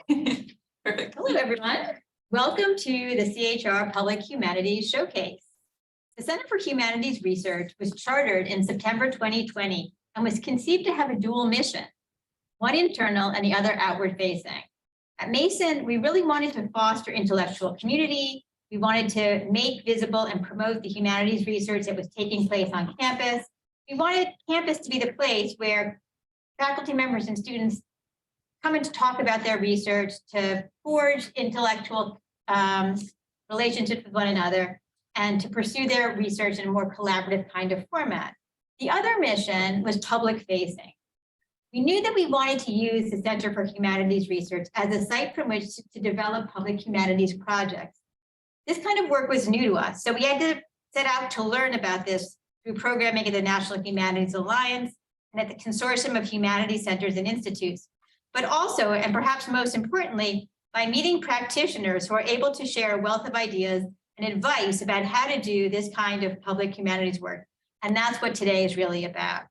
Perfect. Hello, everyone. Welcome to the CHR Public Humanities Showcase. The Center for Humanities Research was chartered in September 2020 and was conceived to have a dual mission, one internal and the other outward facing. At Mason, we really wanted to foster intellectual community. We wanted to make visible and promote the humanities research that was taking place on campus. We wanted campus to be the place where faculty members and students come in to talk about their research, to forge intellectual relationships with one another, and to pursue their research in a more collaborative kind of format. The other mission was public facing. We knew that we wanted to use the Center for Humanities Research as a site from which to develop public humanities projects. This kind of work was new to us, so we had to set out to learn about this through programming at the National Humanities Alliance and at the Consortium of Humanities Centers and Institutes, but also, and perhaps most importantly, by meeting practitioners who are able to share a wealth of ideas and advice about how to do this kind of public humanities work. And that's what today is really about.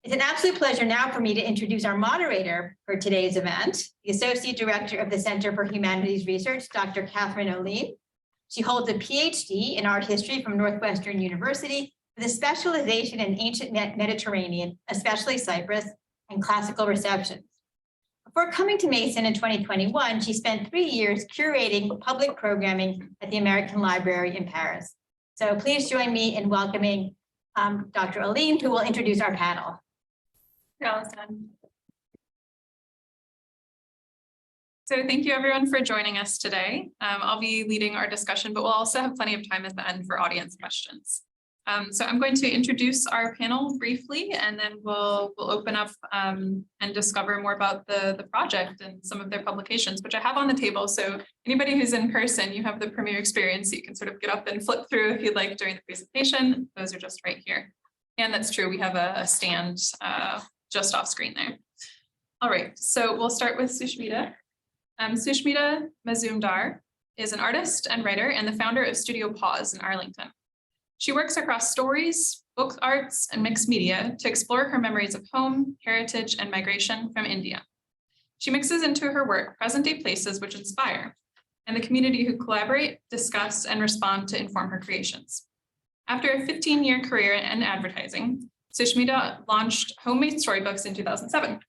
It's an absolute pleasure now for me to introduce our moderator for today's event, the Associate Director of the Center for Humanities Research, Dr. Catherine Olien. She holds a PhD in art history from Northwestern University with a specialization in ancient Mediterranean, especially Cyprus, and classical receptions. Before coming to Mason in 2021, she spent 3 years curating public programming at the American Library in Paris. So please join me in welcoming Dr. Olien, who will introduce our panel. Allison. So thank you everyone for joining us today. I'll be leading our discussion, but we'll also have plenty of time at the end for audience questions. So I'm going to introduce our panel briefly, and then we'll open up and discover more about the project and some of their publications, which I have on the table. So anybody who's in person, you have the premiere experience. So you can sort of get up and flip through if you'd like during the presentation. Those are just right here. And that's true, we have a stand just off screen there. All right, so we'll start with Sushmita. Sushmita Mazumdar is an artist and writer and the founder of Studio Pause in Arlington. She works across stories, book arts, and mixed media to explore her memories of home, heritage, and migration from India. She mixes into her work present-day places which inspire, and the community who collaborate, discuss, and respond to inform her creations. After a 15-year career in advertising, Sushmita launched Homemade Storybooks in 2007.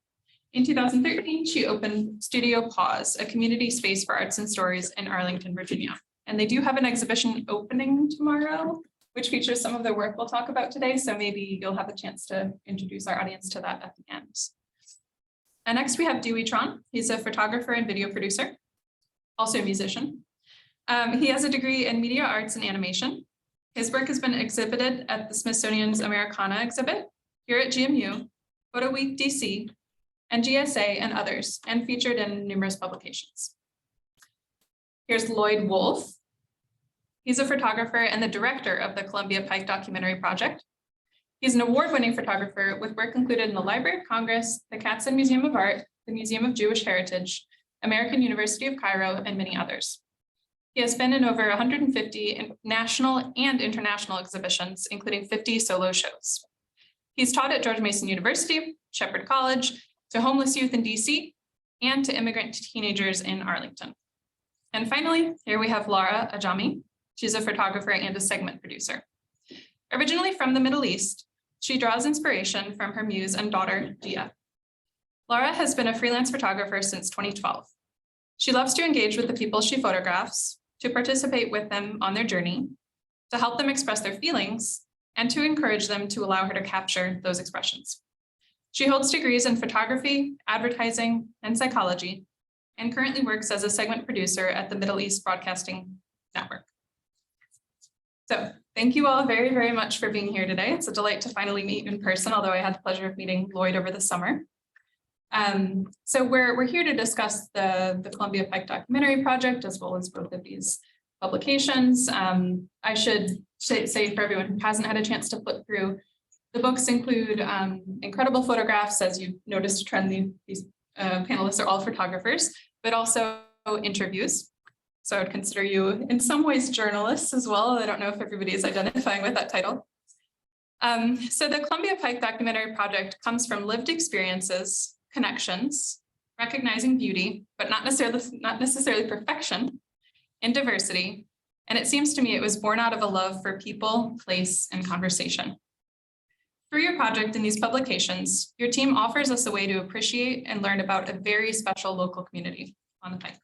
In 2013, she opened Studio Pause, a community space for arts and stories in Arlington, Virginia. And they do have an exhibition opening tomorrow, which features some of the work we'll talk about today. So maybe you'll have a chance to introduce our audience to that at the end. And next we have Dewey Tron. He's a photographer and video producer, also a musician. He has a degree in media arts and animation. His work has been exhibited at the Smithsonian's Americana exhibit, here at GMU, Photo Week DC, and GSA and others, and featured in numerous publications. Here's Lloyd Wolf. He's a photographer and the director of the Columbia Pike Documentary Project. He's an award-winning photographer with work included in the Library of Congress, the Katzen Museum of Art, the Museum of Jewish Heritage, American University of Cairo, and many others. He has been in over 150 national and international exhibitions, including 50 solo shows. He's taught at George Mason University, Shepherd College, to homeless youth in DC, and to immigrant teenagers in Arlington. And finally, here we have Lara Ajami. She's a photographer and a segment producer. Originally from the Middle East, she draws inspiration from her muse and daughter, Dia. Lara has been a freelance photographer since 2012. She loves to engage with the people she photographs, to participate with them on their journey, to help them express their feelings, and to encourage them to allow her to capture those expressions. She holds degrees in photography, advertising, and psychology, and currently works as a segment producer at the Middle East Broadcasting Network. So thank you all very, very much for being here today. It's a delight to finally meet in person, although I had the pleasure of meeting Lloyd over the summer. So we're here to discuss the Columbia Pike Documentary Project, as well as both of these publications. I should say for everyone who hasn't had a chance to flip through, the books include incredible photographs, as you noticed a trend, these panelists are all photographers, but also interviews. So I would consider you in some ways journalists as well. I don't know if everybody is identifying with that title. So the Columbia Pike Documentary Project comes from lived experiences, connections, recognizing beauty, but not necessarily perfection, in diversity. And it seems to me it was born out of a love for people, place, and conversation. Through your project in these publications, your team offers us a way to appreciate and learn about a very special local community on the Pike,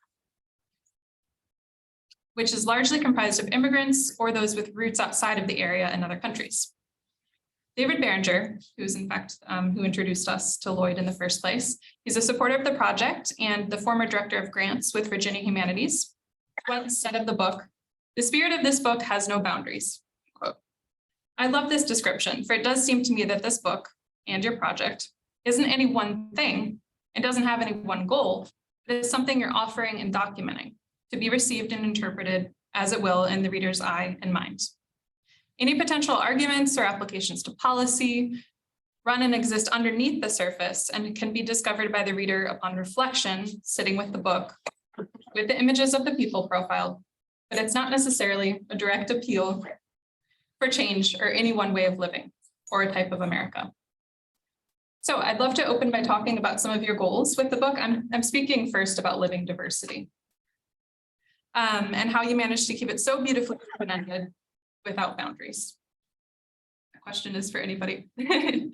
which is largely comprised of immigrants or those with roots outside of the area and other countries. David Berenger, who is in fact who introduced us to Lloyd in the first place, he's a supporter of the project and the former director of grants with Virginia Humanities, once said of the book, "The spirit of this book has no boundaries." Quote. I love this description, for it does seem to me that this book and your project isn't any one thing. It doesn't have any one goal. It is something you're offering and documenting to be received and interpreted as it will in the reader's eye and mind. Any potential arguments or applications to policy run and exist underneath the surface and can be discovered by the reader upon reflection, sitting with the book, with the images of the people profiled, but it's not necessarily a direct appeal for change or any one way of living or a type of America. So I'd love to open by talking about some of your goals with the book. I'm speaking first about living diversity and how you managed to keep it so beautifully open-ended without boundaries. The question is for anybody. The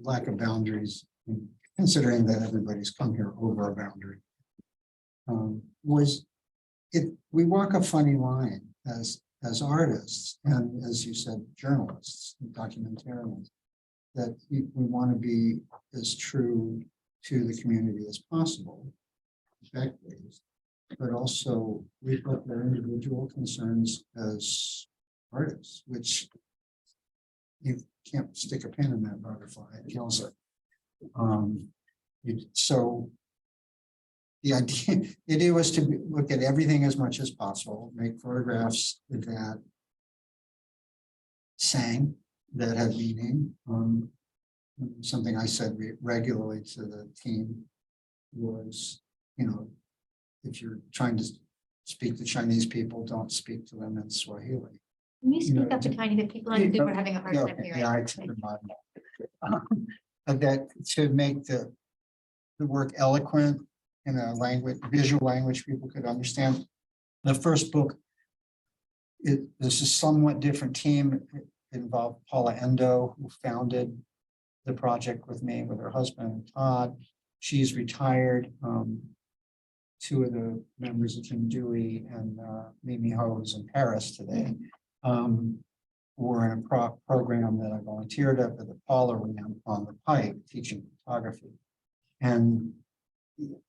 lack of boundaries, considering that everybody's come here over a boundary, we walk a funny line as artists and, as you said, journalists, documentarians, that we want to be as true to the community as possible, effectively, but also we put their individual concerns as artists, which you can't stick a pin in that butterfly, it kills it. So the idea was to look at everything as much as possible, make photographs that sang, that had meaning. Something I said regularly to the team was, if you're trying to speak to Chinese people, don't speak to them in Swahili. Can you speak up a tiny bit? People on Zoom are having a hard time hearing. Yeah, that to make the work eloquent in a visual language people could understand. The first book, this is a somewhat different team. It involved Paula Endo, who founded the project with me, with her husband, Todd. She's retired. Two of the members of Team Dewey and Mimi Ho, who's in Paris today, were in a program that I volunteered at the Paula ran on the Pike, teaching photography. And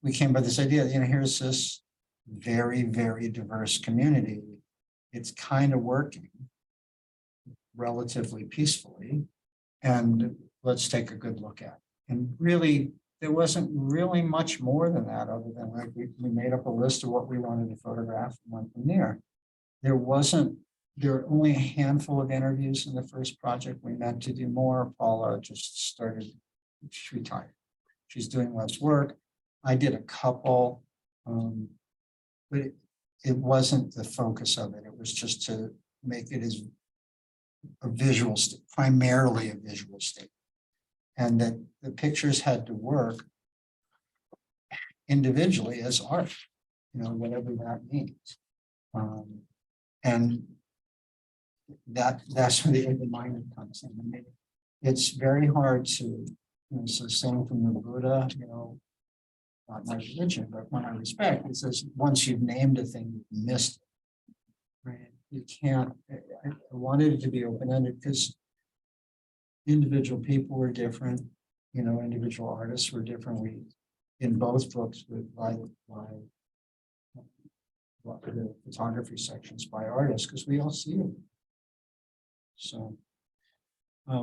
we came by this idea, here's this very, very diverse community. It's kind of working relatively peacefully. And let's take a good look at it. And really, there wasn't really much more than that, other than like we made up a list of what we wanted to photograph and went from there. There were only a handful of interviews in the first project. We meant to do more. Paula just started, she retired. She's doing less work. I did a couple, but it wasn't the focus of it. It was just to make it as a visual, primarily a visual statement. And that the pictures had to work individually as art, whatever that means. And that's where the open-minded comes in. I mean, it's very hard to, so saying from the Buddha, not my religion, but one I respect, it says once you've named a thing, you've missed it. Right? You can't, I wanted it to be open-ended because individual people were different, individual artists were different. We, in both books, by the photography sections by artists, because we all see it. So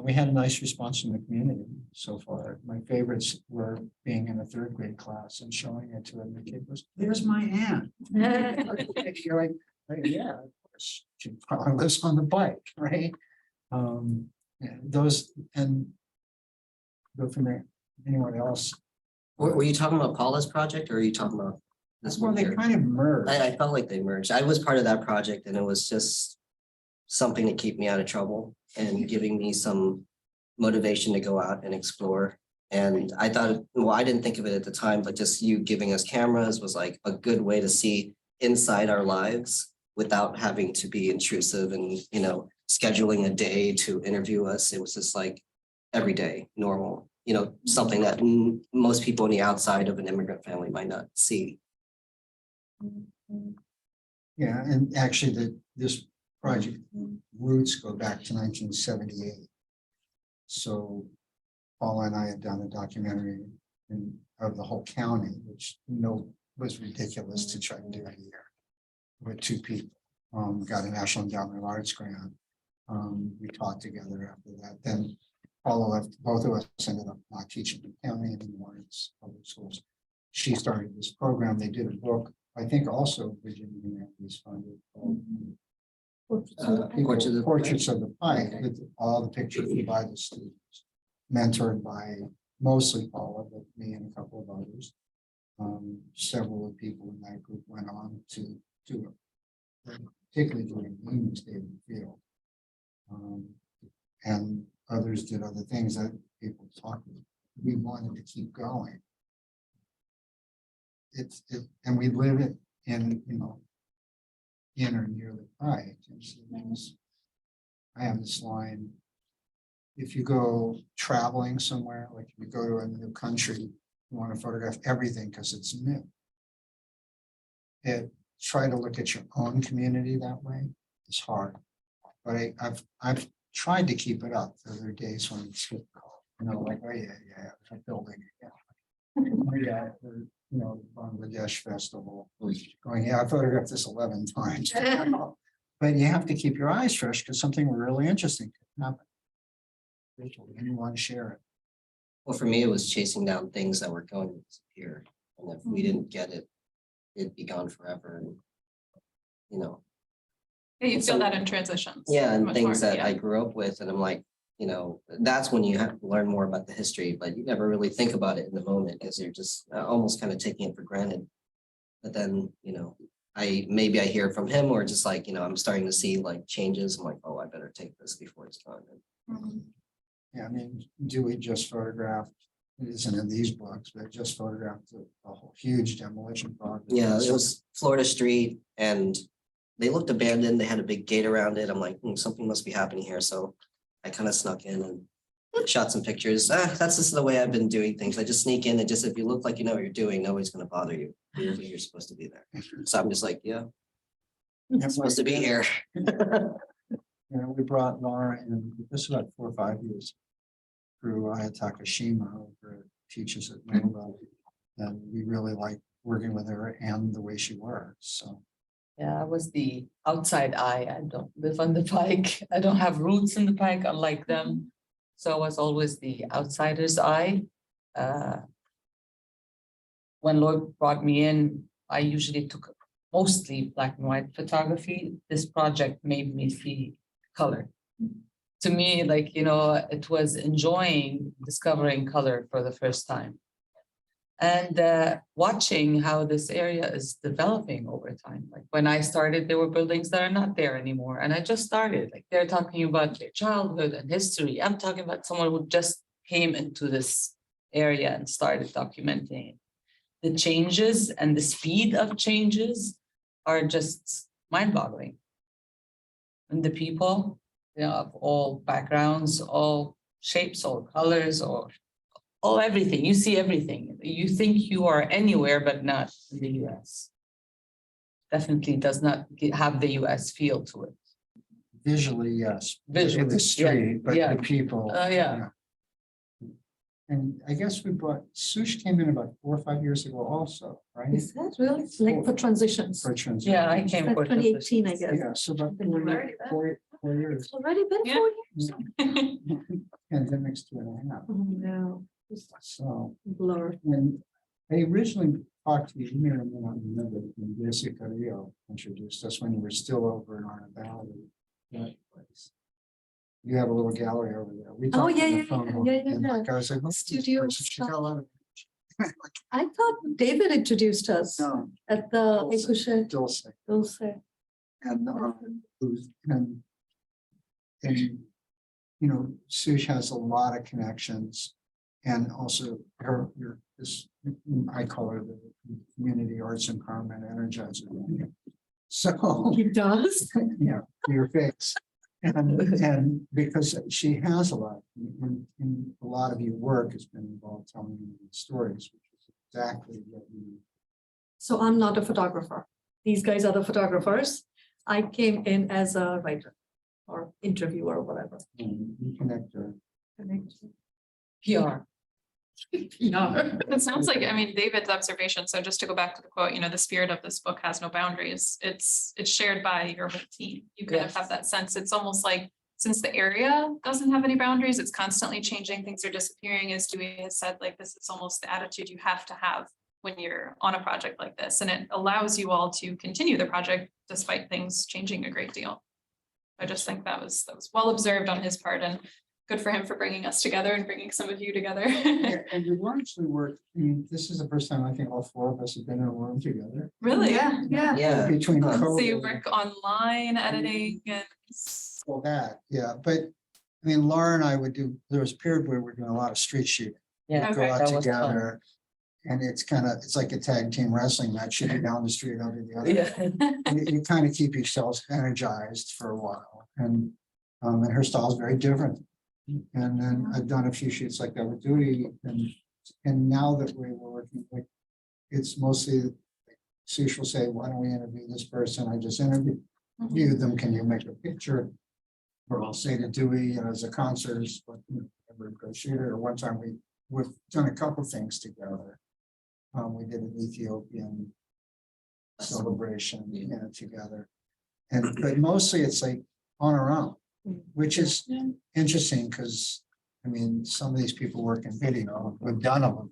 we had a nice response from the community so far. My favorites were being in a third grade class and showing it to them. The kid goes, "There's my aunt." You're like, yeah, of course. She probably lives on the bike, right? Those, and go from there. Anyone else? Were you talking about Paula's project, or are you talking about this Well, one they here? kind of merged. I felt like they merged. I was part of that project, and it was just something to keep me out of trouble and giving me some motivation to go out and explore And I thought, well, I didn't think of it at the time, but just you giving us cameras was like a good way to see inside our lives without having to be intrusive and, scheduling a day to interview us. It was just like every day, normal, something that most people on the outside of an immigrant family might not see. Yeah, and actually this project roots go back to 1978. So Paula and I had done a documentary of the whole county, which was ridiculous to try to do in a year with two people. Got a National Endowment of Arts grant. We taught together after that. Then Paula left, both of us ended up not teaching the county anymore. It's public schools. She started this program. They did a book, I think also Virginia Humanities funded, called Portraits of the Pike, with all the pictures by the students, mentored by mostly Paula, but me and a couple of others. Several of the people in that group went on to do it, particularly during Union State in the field. And others did other things that people talked about. We wanted to keep going. And we live it in, in or near the Pike. I have this line, if you go traveling somewhere, like if you go to a new country, you want to photograph everything because it's new. Try to look at your own community that way. It's hard, but I've tried to keep it up. There are days when it's like, oh yeah, that building again. Oh yeah, the Bangladesh festival. Going, yeah, I photographed this 11 times. But you have to keep your eyes fresh because something really interesting can happen. And you want to share it. Well, for me, it was chasing down things that were going to disappear. And if we didn't get it, it'd be gone forever. And, Yeah, you feel that in transitions. Yeah, and much things more, that yeah. I grew up with. And I'm like, that's when you have to learn more about the history, but you never really think about it in the moment because you're just almost kind of taking it for granted. But then, maybe I hear from him or just like, I'm starting to see like changes. I'm like, oh, I better take this before it's gone. Yeah, I mean, Dewey just photographed, it isn't in these books, but just photographed a whole huge demolition project. Yeah, it was Florida Street and they looked abandoned. They had a big gate around it. I'm like, something must be happening here. So I kind of snuck in and shot some pictures. That's just the way I've been doing things. I just sneak in and just, if you look like you know what you're doing, nobody's going to bother you. You're supposed to be there. So I'm just like, yeah, I'm supposed to be here. We brought Lara in, this was about 4 or 5 years, through Takashima, who teaches at Nova, and we really liked working with her and the way she works. So yeah, I was the outside eye. I don't live on the Pike. I don't have roots in the Pike, unlike them. So I was always the outsider's eye. When Lloyd brought me in, I usually took mostly black and white photography. This project made me see color. To me, it was enjoying discovering color for the first time. And watching how this area is developing over time. Like when I started, there were buildings that are not there anymore. And I just started, like they're talking about their childhood and history. I'm talking about someone who just came into this area and started documenting it. The changes and the speed of changes are just mind-boggling. And the people, of all backgrounds, all shapes, all colors, or all everything. You see everything. You think you are anywhere, but not in the US. Definitely does not have the US feel to it. visually, yes. Visually, In the street, but yeah. the people. Yeah. And I guess we brought, Sush came in about 4 or 5 years ago also, right? Is that really like for transitions? For transition. Yeah, I came Like for 2018, I guess. Yeah, so about Already 4 years. It's already been Yeah. 4 years. Pandemic's 2.5. Oh, no, it's So, blur. when I originally talked to you, you may or may not remember, when Jessica Rio introduced us when you were still over in Arna Valley, that place. You have a little gallery over there. We Oh, talked yeah, on the yeah, phone, yeah, and yeah. like, I was like, "What's this Studio person? She got a lot of-" I thought David introduced us No, at the Ekushe Dulce. Dulce. And, and, you know, Sush has a lot of connections And also this, I call her the community arts empowerment energizer. So, He does. yeah, your face. And because she has a lot, and a lot of your work has been involved telling you stories, which is exactly what you. So I'm not a photographer. These guys are the photographers. I came in as a writer or interviewer or whatever. You connect her. PR. Yeah. It sounds like, I mean, David's observation, so just to go back to the quote, the spirit of this book has no boundaries. It's shared by your whole team. You kind of Yes. have that sense. It's almost like, since the area doesn't have any boundaries, it's constantly changing, things are disappearing, as Dewey has said, like this is almost the attitude you have to have when you're on a project like this, and it allows you all to continue the project despite things changing a great deal. I just think that was well observed on his part, and good for him for bringing us together and bringing some of you together. Yeah, and we largely work, I mean, this is the first time I think all four of us have been in a room together. Really? Yeah, yeah. Yeah. Between So you COVID, work online, editing, and all that, yeah, but I mean, Laura and I would do, there was a period where we're doing a lot of street shooting. Yeah, Okay. Go out that was fun. together. And it's like a tag team wrestling match, you go down the street over the other. Yeah. You kind of keep yourselves energized for a while, and her style is very different. And then I've done a few shoots like that with Dewey, and now that we're working, like, it's mostly, like, Sush will say, why don't we interview this person? I just interviewed them, can you make a picture? Or I'll say to Dewey, as a concert, but never go shooter, or one time we've done a couple things together. We did an Ethiopian celebration, together. But mostly it's like on our own, which is interesting because, I mean, some of these people work in video, we've done of them.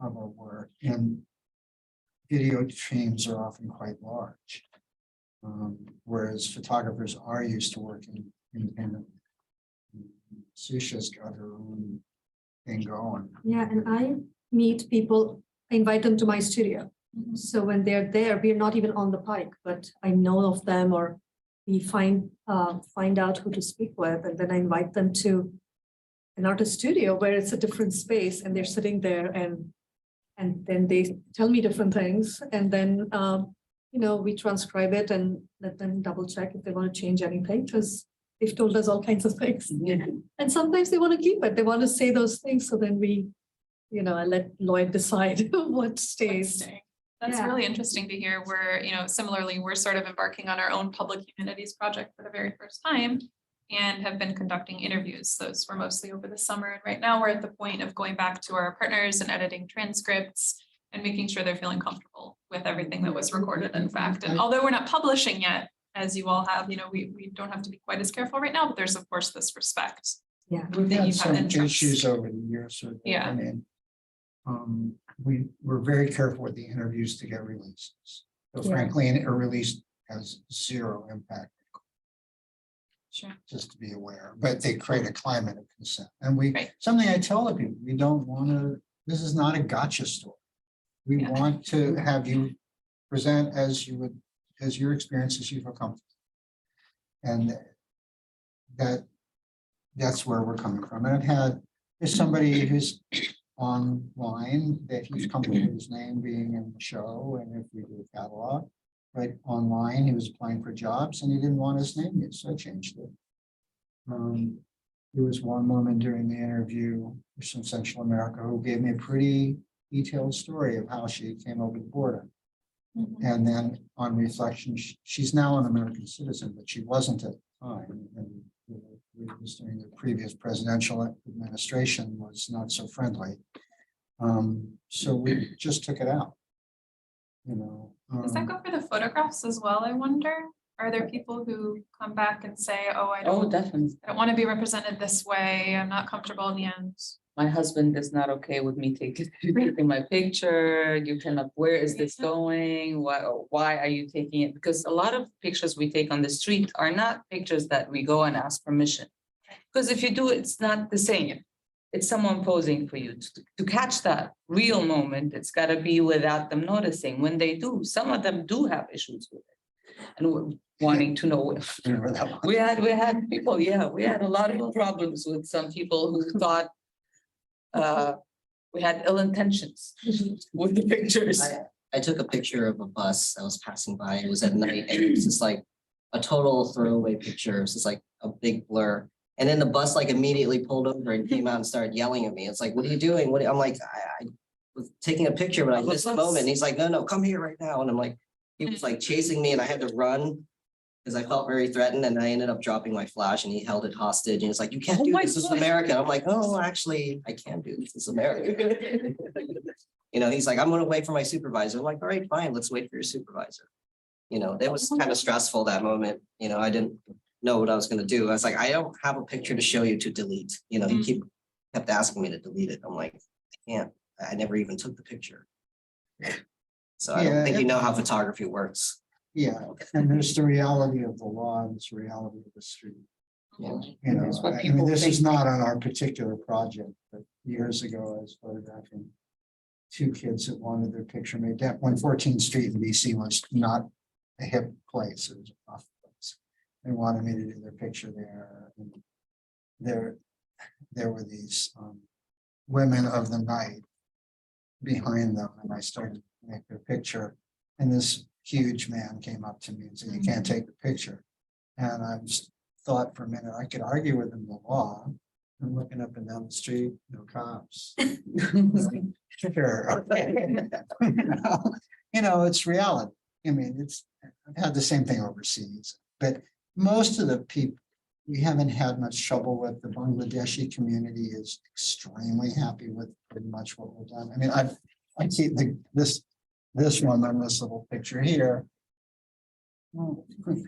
Of our work, and video teams are often quite large. Whereas photographers are used to working independently. Susha's got her own thing going. Yeah, and I meet people, I invite them to my studio. So when they're there, we're not even on the pike, but I know of them, or we find out who to speak with, and then I invite them to an artist studio where it's a different space, and they're sitting there, and then they tell me different things, and then we transcribe it and let them double check if they want to change anything, because they've told us all kinds of things. Yeah. And sometimes they want to keep it, they want to say those things, so then we, I let Lloyd decide what stays. That's Yeah. really interesting to hear. We're, similarly, we're sort of embarking on our own public humanities project for the very first time and have been conducting interviews. Those were mostly over the summer. And right now we're at the point of going back to our partners and editing transcripts and making sure they're feeling comfortable with everything that was recorded, in fact. And although we're not publishing yet, as you all have, we don't have to be quite as careful right now, but there's of course this respect. Yeah. We've that had you some have interest. issues over the years. So Yeah. I mean, we're very careful with the interviews to get releases. So Yeah. frankly, a release has zero impact, Sure. just to be aware, but they create a climate of consent. And Right. something I tell the people, we don't want to, this is not a gotcha story. We Yeah. want to have you present as you would, as your experiences you feel comfortable. And that's where we're coming from. And there's somebody who's online that he's comfortable with his name being in the show, and if we do a catalog, but online, he was applying for jobs and he didn't want his name used, so I changed it. There was one woman during the interview from Central America who gave me a pretty detailed story of how she came over the border. And then on reflection, she's now an American citizen, but she wasn't at the time. And it was during the previous presidential administration was not so friendly. So we just took it out. Does that go for the photographs as well, I wonder? Are there people who come back and say, oh, I Oh, don't definitely. want to be represented this way, I'm not comfortable in the end? My husband is not okay with me taking my picture. You cannot, where is this going? Why are you taking it? Because a lot of pictures we take on the street are not pictures that we go and ask permission. Because if you do, it's not the same. It's someone posing for you. To catch that real moment, it's got to be without them noticing. When they do, some of them do have issues with it. and we're wanting to know if Remember that one? we had people, yeah, we had a lot of problems with some people who thought we had ill intentions with the pictures. I took a picture of a bus that was passing by. It was at night and it was just like a total throwaway picture. It was just like a big blur. And then the bus like immediately pulled over and came out and started yelling at me. It's like, what are you doing? I'm like, I was taking a picture, but I missed the moment. And he's like, no, come here right now. And I'm like, he was like chasing me and I had to run because I felt very threatened and I ended up dropping my flash and he held it hostage. And it's like, you can't do this. This is America. I'm like, oh, actually, I can do this. This is America. You know, he's like, I'm going to wait for my supervisor. I'm like, all right, fine. Let's wait for your supervisor. You know, it was kind of stressful that moment. You know, I didn't know what I was going to do. I was like, I don't have a picture to show you to delete. You know, he kept asking me to delete it. I'm like, I can't. I never even took the picture. So I don't think you know how photography works. Yeah, and there's the reality of the law and there's the reality of the street. Yeah. You know, That's what I mean, people this is think. not on our particular project, but years ago, I was photographing two kids that wanted their picture made. That 114th Street in DC was not a hip place, it was a rough place. They wanted me to do their picture there. And there were these women of the night behind them, and I started to make their picture. And this huge man came up to me and said, you can't take the picture. And I just thought for a minute, I could argue with him the law. I'm looking up and down the street, no cops. Sure. You know, it's reality. I mean, I've had the same thing overseas, but most of the people, we haven't had much trouble with. The Bangladeshi community is extremely happy with pretty much what we've done. I mean, I keep this woman, this little picture here.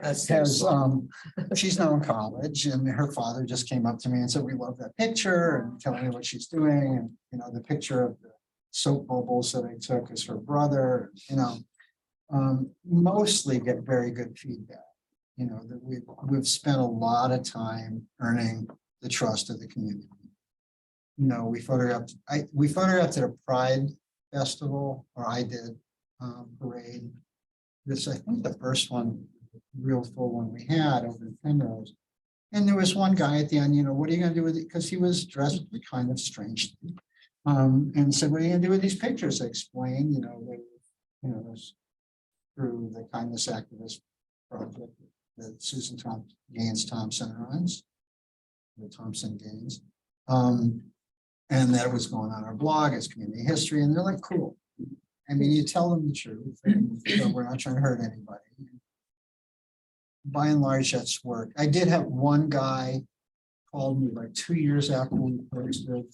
Has she's now in college and her father just came up to me and said, we love that picture and telling me what she's doing. And, you know, the picture of the soap bubbles that I took is her brother, you know, mostly get very good feedback. You know, that we've spent a lot of time earning the trust of the community. You know, we photographed at a Pride festival, or I did, parade. This, I think, the first one, real full one we had over in Penrose. And there was one guy at the end, you know, what are you going to do with it? Because he was dressed kind of strange. And said, what are you going to do with these pictures? I explained, you know, this through the Kindness Activist Project that Susan Gaines Thompson runs, the Thompson Gaines. And that was going on our blog as community history. And they're like, cool. I mean, you tell them the truth, and, you know, we're not trying to hurt anybody. By and large, that's work. I did have one guy called me like 2 years after we posted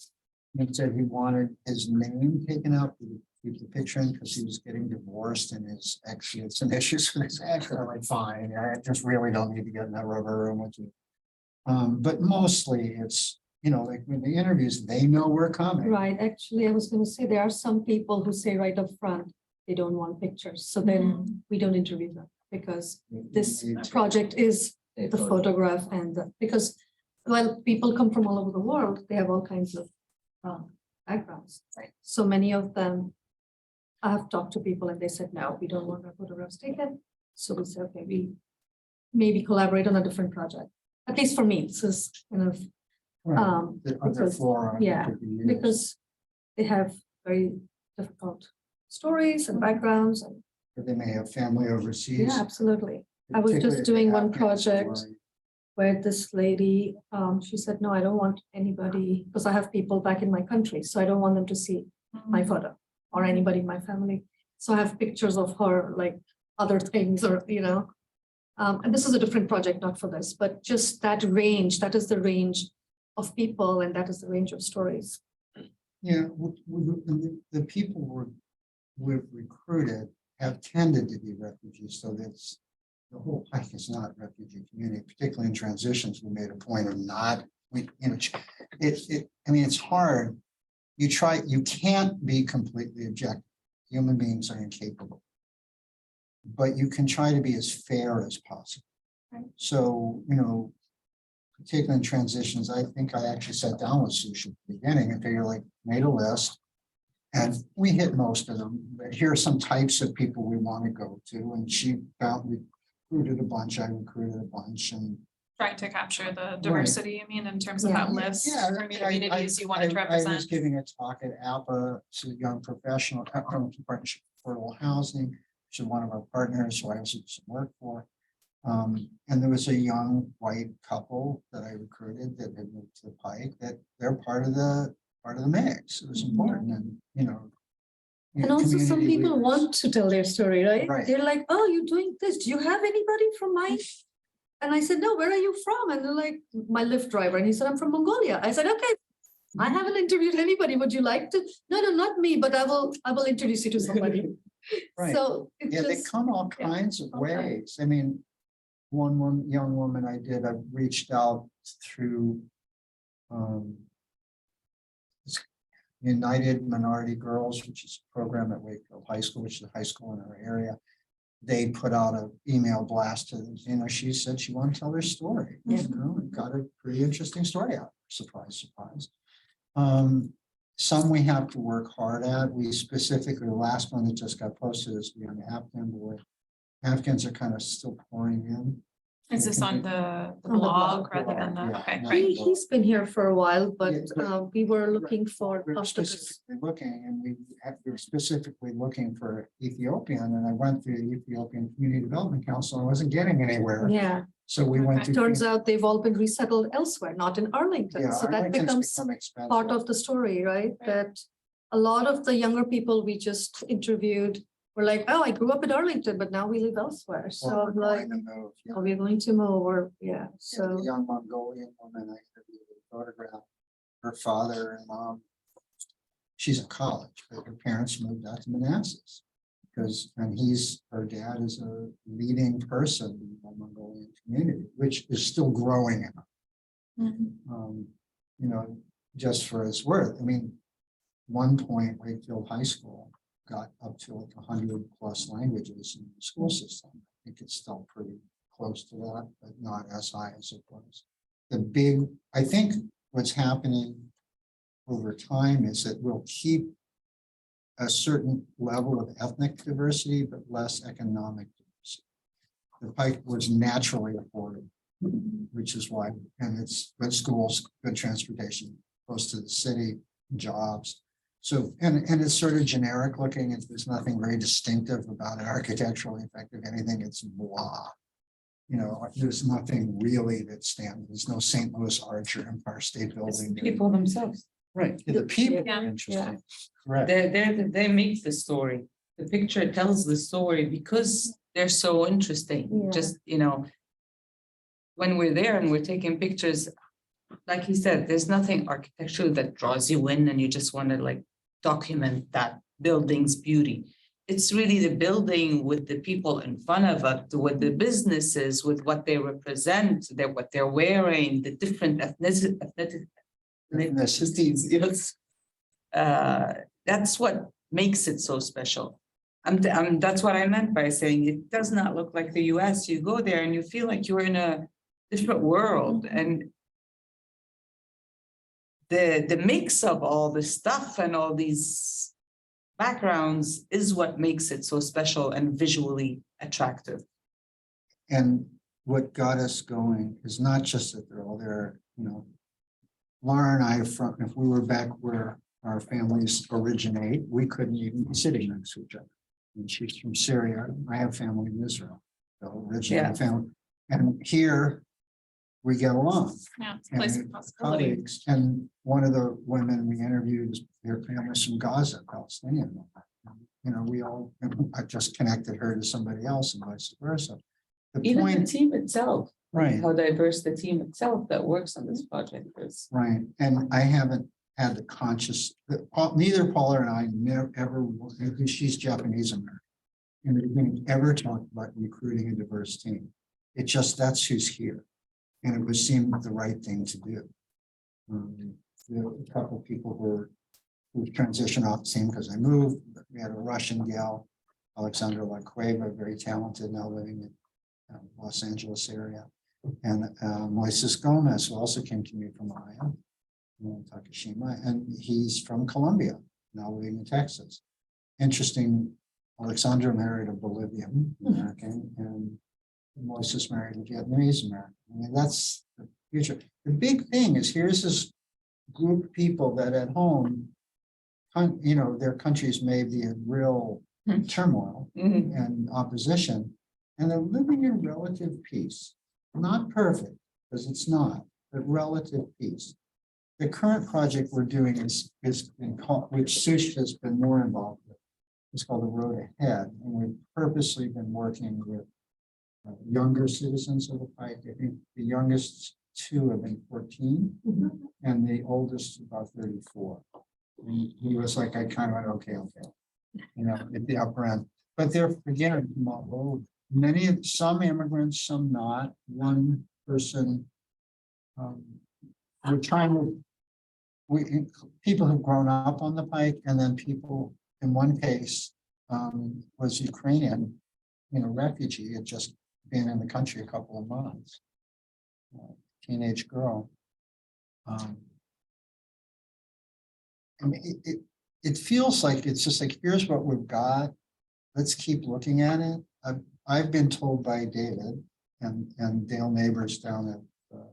and said he wanted his name taken out to keep the picture in because he was getting divorced and his ex, he had some issues with his ex. I'm like, fine, I just really don't need to get in that rubber room with you. But mostly it's, you know, like when the interviews, they know we're coming. Right, actually, I was going to say there are some people who say right up front, they don't want pictures. So then we don't interview them because this project is the photograph and because, well, people come from all over the world, they have all kinds of backgrounds. Right. So many of them, I have talked to people and they said, no, we don't want our photographs taken. So we said, okay, we maybe collaborate on a different project. At least for me, this is kind of because they have very difficult stories and backgrounds. And, they may have family overseas. yeah, absolutely. I was just doing one project where this lady, she said, no, I don't want anybody, because I have people back in my country, so I don't want them to see my photo or anybody in my family. So I have pictures of her, like other things, or, you know, and this is a different project, not for this, but just that range, that is the range of people, and that is the range of stories. Yeah, the people we've recruited have tended to be refugees, so that's the whole Pike is not refugee community, particularly in transitions. We made a point of not. I mean, it's hard. You can't be completely objective. Human beings are incapable, but you can try to be as fair as possible. Right. So, you know, particularly in transitions, I think I actually sat down with Sush at the beginning and figured, like, made a list, and we hit most of them. But here are some types of people we want to go to, and she found we recruited a bunch, and Trying to capture the diversity, I mean, in terms of Yeah. that list. yeah, or I mean, communities you wanted to I was represent. giving a talk at APA to young professional, Partnership for Affordable Housing, which is one of our partners who I also do some work for. And there was a young white couple that I recruited that had moved to the Pike, that they're part of the mix. It was important, and And also some community people leaders. want to tell their story, right? Right. They're like, oh, you're doing this. Do you have anybody from my? And I said, no, where are you from? And they're like, my Lyft driver. And he said, I'm from Mongolia. I said, okay, I haven't interviewed anybody. Would you like to? No, not me, but I will introduce you to somebody. Right. So it Yeah, they just, come all yeah, kinds of all kinds. ways. I mean, one young woman I reached out through United Minority Girls, which is a program at Wakefield High School, which is a high school in our area. They put out an email blast to them. She said she wanted to tell their story. And got a pretty interesting story out. Surprise, surprise. Some we have to work hard at. We specifically, the last one that just got posted is the young Afghan boy. Afghans are kind of still pouring in. Is this on the the blog blog, rather than the, yeah, okay, not right. He's been here for a while, but Yeah. we were looking for We were after this. specifically looking, and we were specifically looking for Ethiopian, and I went through the Ethiopian Community Development Council, and I wasn't getting anywhere. Yeah, So we went to. turns out they've all been resettled elsewhere, not in Arlington. Yeah, So that Arlington's becomes become expensive. part of the story, right? Right. That a lot of the younger people we just interviewed were like, oh, I grew up in Arlington, but now we live elsewhere. Or So we're I'm like, going to move, yeah. are we going to move or, yeah, Yeah, so. the young Mongolian woman I interviewed with a photograph, her father and mom, she's in college, but her parents moved out to Manassas. Her dad is a leading person in the Mongolian community, which is still growing. Mhm. Just for its worth. I mean, one point, Wakefield High School got up to like 100+ languages in the school system. I think it's still pretty close to that, but not as high as it was. I think what's happening over time is that we'll keep a certain level of ethnic diversity, but less economic diversity. The Pike was naturally affordable, which is why, and it's good schools, good transportation, close to the city, jobs. So, and it's sort of generic looking. There's nothing very distinctive about it architecturally. In fact, if anything, it's blah. There's nothing really that stands. There's no St. Louis Arch or Empire State It's Building. the people themselves. Right. The people Yeah. are interesting. Correct. They make the story. The picture tells the story because they're so interesting. Yeah. Just, when we're there and we're taking pictures, like he said, there's nothing architectural that draws you in and you just want to document that building's beauty. It's really the building with the people in front of it, with the businesses, with what they represent, what they're wearing, the different ethnicities. Yes. That's what makes it so special. That's what I meant by saying it does not look like the US. You go there and you feel like you're in a different world, and the mix of all this stuff and all these backgrounds is what makes it so special and visually attractive. And what got us going is not just that they're all there, Lara and I, if we were back where our families originate, we couldn't even be sitting next to each other. And she's from Syria. I have family in Israel, so original family. And here we get along. Yeah, it's a place of And possibility. colleagues, and one of the women we interviewed is their family's from Gaza, Palestinian. I just connected her to somebody else and vice versa. Even the team itself, right, how diverse the team itself that works on this project is. right. And I haven't had the neither Paula and I ever, because she's Japanese American, in the beginning, ever talked about recruiting a diverse team. That's who's here. And it seemed the right thing to do. A couple of people who transitioned off the team because I moved. We had a Russian gal, Alexandra Lakueva, very talented, now living in Los Angeles area. And Moises Gomez, who also came to me from Ohio, Takashima, and he's from Columbia, now living in Texas. Interesting, Alexandra married a Bolivian American, and Moises married a Vietnamese American. I mean, that's the future. The big thing is here's this group of people that at home, you know, their countries may be in real turmoil Mhm. and opposition, and they're living in relative peace. Not perfect, because it's not, but relative peace. The current project we're doing is which Sush has been more involved with. It's called The Road Ahead, and we've purposely been working with younger citizens of the Pike. I think the youngest two have been 14, and the oldest about 34. And he was like, I kind of went, okay, you know, at the upper end. But they're again, some immigrants, some not. One person, we're trying to, people who've grown up on the Pike, and then people, in one case, was Ukrainian, you know, refugee, had just been in the country a couple of months. Teenage girl. I mean, it feels like it's just like, here's what we've got. Let's keep looking at it. I've been told by David and Dale Neighbors down at the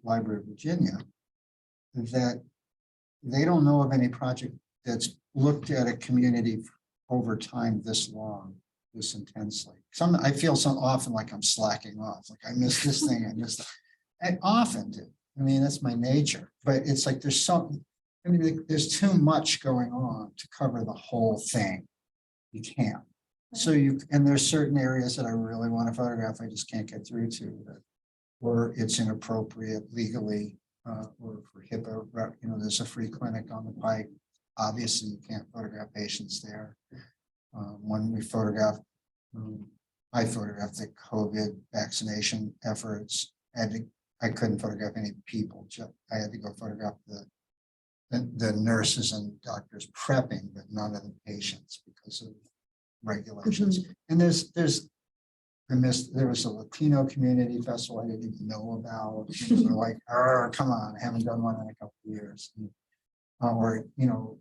Library of Virginia that they don't know of any project that's looked at a community over time this long, this intensely. I feel so often like I'm slacking off, like I missed this thing, I missed that. I often do. I mean, that's my nature, but it's like there's something, I mean, there's too much going on to cover the whole thing. You can't. So and there's certain areas that I really want to photograph, I just can't get through to that, or it's inappropriate legally, or for HIPAA, you know, there's a free clinic on the Pike. Obviously, you can't photograph patients there. When we photographed, I photographed the COVID vaccination efforts. I couldn't photograph any people. I had to go photograph the nurses and doctors prepping, but none of the patients because of regulations. And there was a Latino community festival I didn't even know about. They're like, oh, come on, I haven't done one in a couple of years. Or, you know,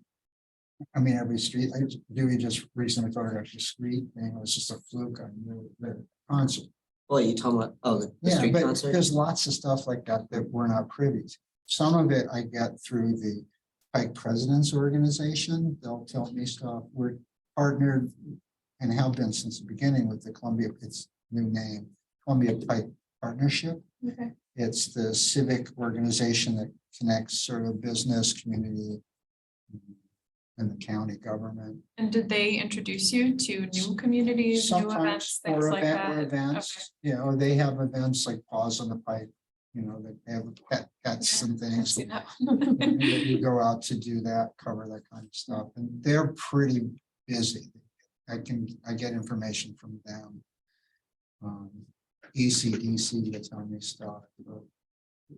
I mean, every street, Dewey just recently photographed the street thing. It was just a fluke on the concert. Well, you talking about, oh, the Yeah, street but concert? there's lots of stuff like that that we're not privy to. Some of it I get through the Pike Presidents Organization. They'll tell me stuff. We're partnered and have been since the beginning with the Columbia, its new name, Columbia Pike Partnership. Okay. It's the civic organization that connects sort of business, community, and the county government. And did they introduce you to new communities, new events, things like that? Events, yeah, or they have events like Paws on the Pike, you know, that they have pets and I've things. seen that. You go out to do that, cover that kind of stuff, and they're pretty busy. I get information from them. ECDC to tell me stuff.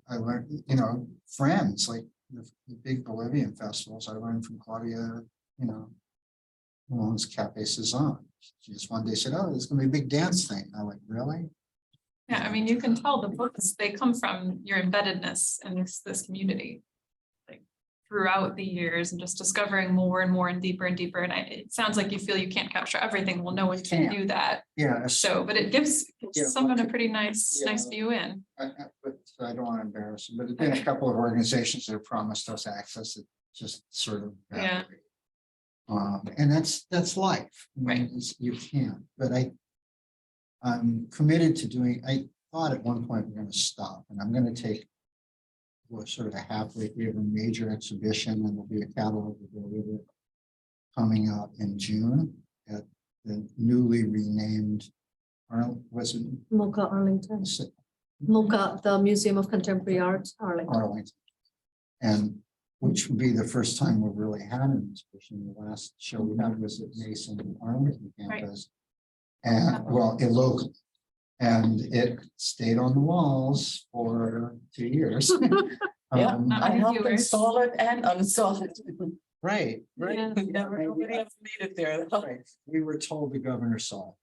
I learned, you know, friends like the big Bolivian festivals. I learned from Claudia, you know, who owns Cafe Cezanne. She just one day said, "Oh, there's going to be a big dance thing." I'm like, "Really?" Yeah, I mean, you can tell the books, they come from your embeddedness in this community. Like throughout the years and just discovering more and more and deeper. And it sounds like you feel you can't capture everything. Well, no one can Can't. do that. Yeah. So, but it gives Yeah, someone a pretty nice yeah. view in. But I don't want to embarrass them, but there's been a couple of organizations that have promised us access that just sort of Yeah. evaporate. And that's life. I mean, you can't. But I'm committed to doing. I thought at one point we're going to stop, and I'm going to take sort of a halfway. We have a major exhibition, and there'll be a catalog of it coming out in June at the newly renamed. Was it MoCA Arlington. MoCA, the Museum of Contemporary Art, Arlington. Arlington? And which would be the first time we've really had an exhibition. The last show we had was at Mason Arlington campus. And well, local. And it stayed on the walls for 2 years. Yeah, I many helped viewers. install it and uninstall it. Right. Yeah. Nobody else made it there. Right. We were told the governor saw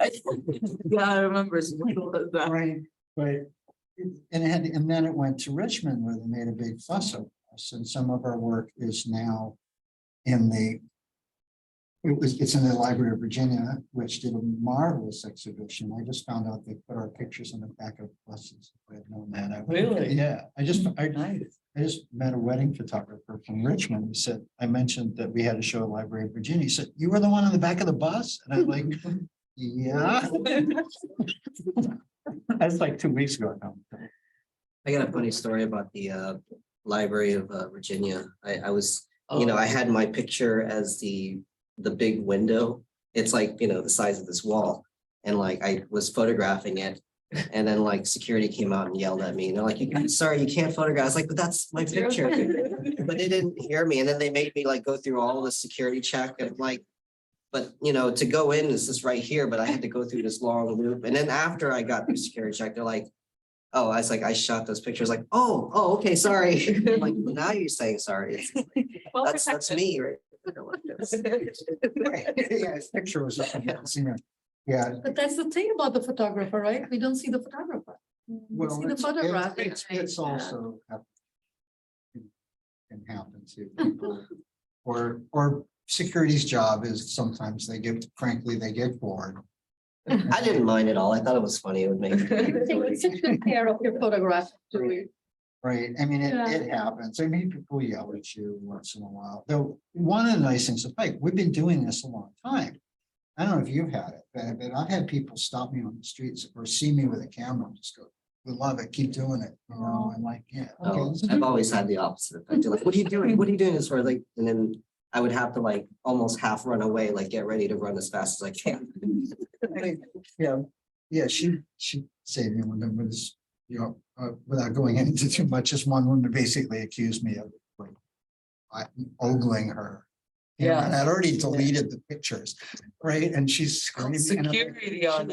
Yeah, I remember. It's middle of it. that. Right. But and then it went to Richmond where they made a big fuss over us. And some of our work is now in the It's in the Library of Virginia, which did a marvelous exhibition. I just found out they put our pictures on the back of buses. If I had known that. Really? Yeah, I just Nice. met a wedding photographer from Richmond. He said, I mentioned that we had a show at Library of Virginia. He said, you were the one on the back of the bus? And I'm like, yeah. That's like 2 weeks ago now. I got a funny story about the Library of Virginia. I was, I had my picture as the big window. It's like, the size of this wall. And like, I was photographing it. And then like security came out and yelled at me. And they're like, sorry, you can't photograph. I was like, but that's my picture. But they didn't hear me. And then they made me like go through all the security check and like, but to go in is just right here, but I had to go through this long loop. And then after I got through security check, they're like, oh, I was like, I shot those pictures like, oh, okay, sorry. I'm like, now you're saying sorry. It's like, Well that's protected. me, right? Yeah, his picture was up. Yeah. But that's the thing about the photographer, right? We don't see the photographer. We Well, see the it's- photograph. It's also can happen to people. Or security's job is sometimes they get bored. I didn't mind at all. I thought it was funny. It would make. Take good care of your photograph, Dewey. Right, I mean, Yeah. it happens. I mean, people yell at you once in a while. Though, one of the nice things, like, we've been doing this a long time. I don't know if you've had it, but I've had people stop me on the streets or see me with a camera and just go, we love it, keep doing it. I'm like, yeah. Okay, Oh, this is I've good." always had the opposite effect. They're like, what are you doing? What are you doing this for? Like, and then I would have to like almost half run away, like get ready to run as fast as I can. Yeah, she saved me when there was, without going into too much, just one woman basically accused me of like ogling her. Yeah. And I'd already deleted the pictures, right? And she's screaming. and I'm like, Security on,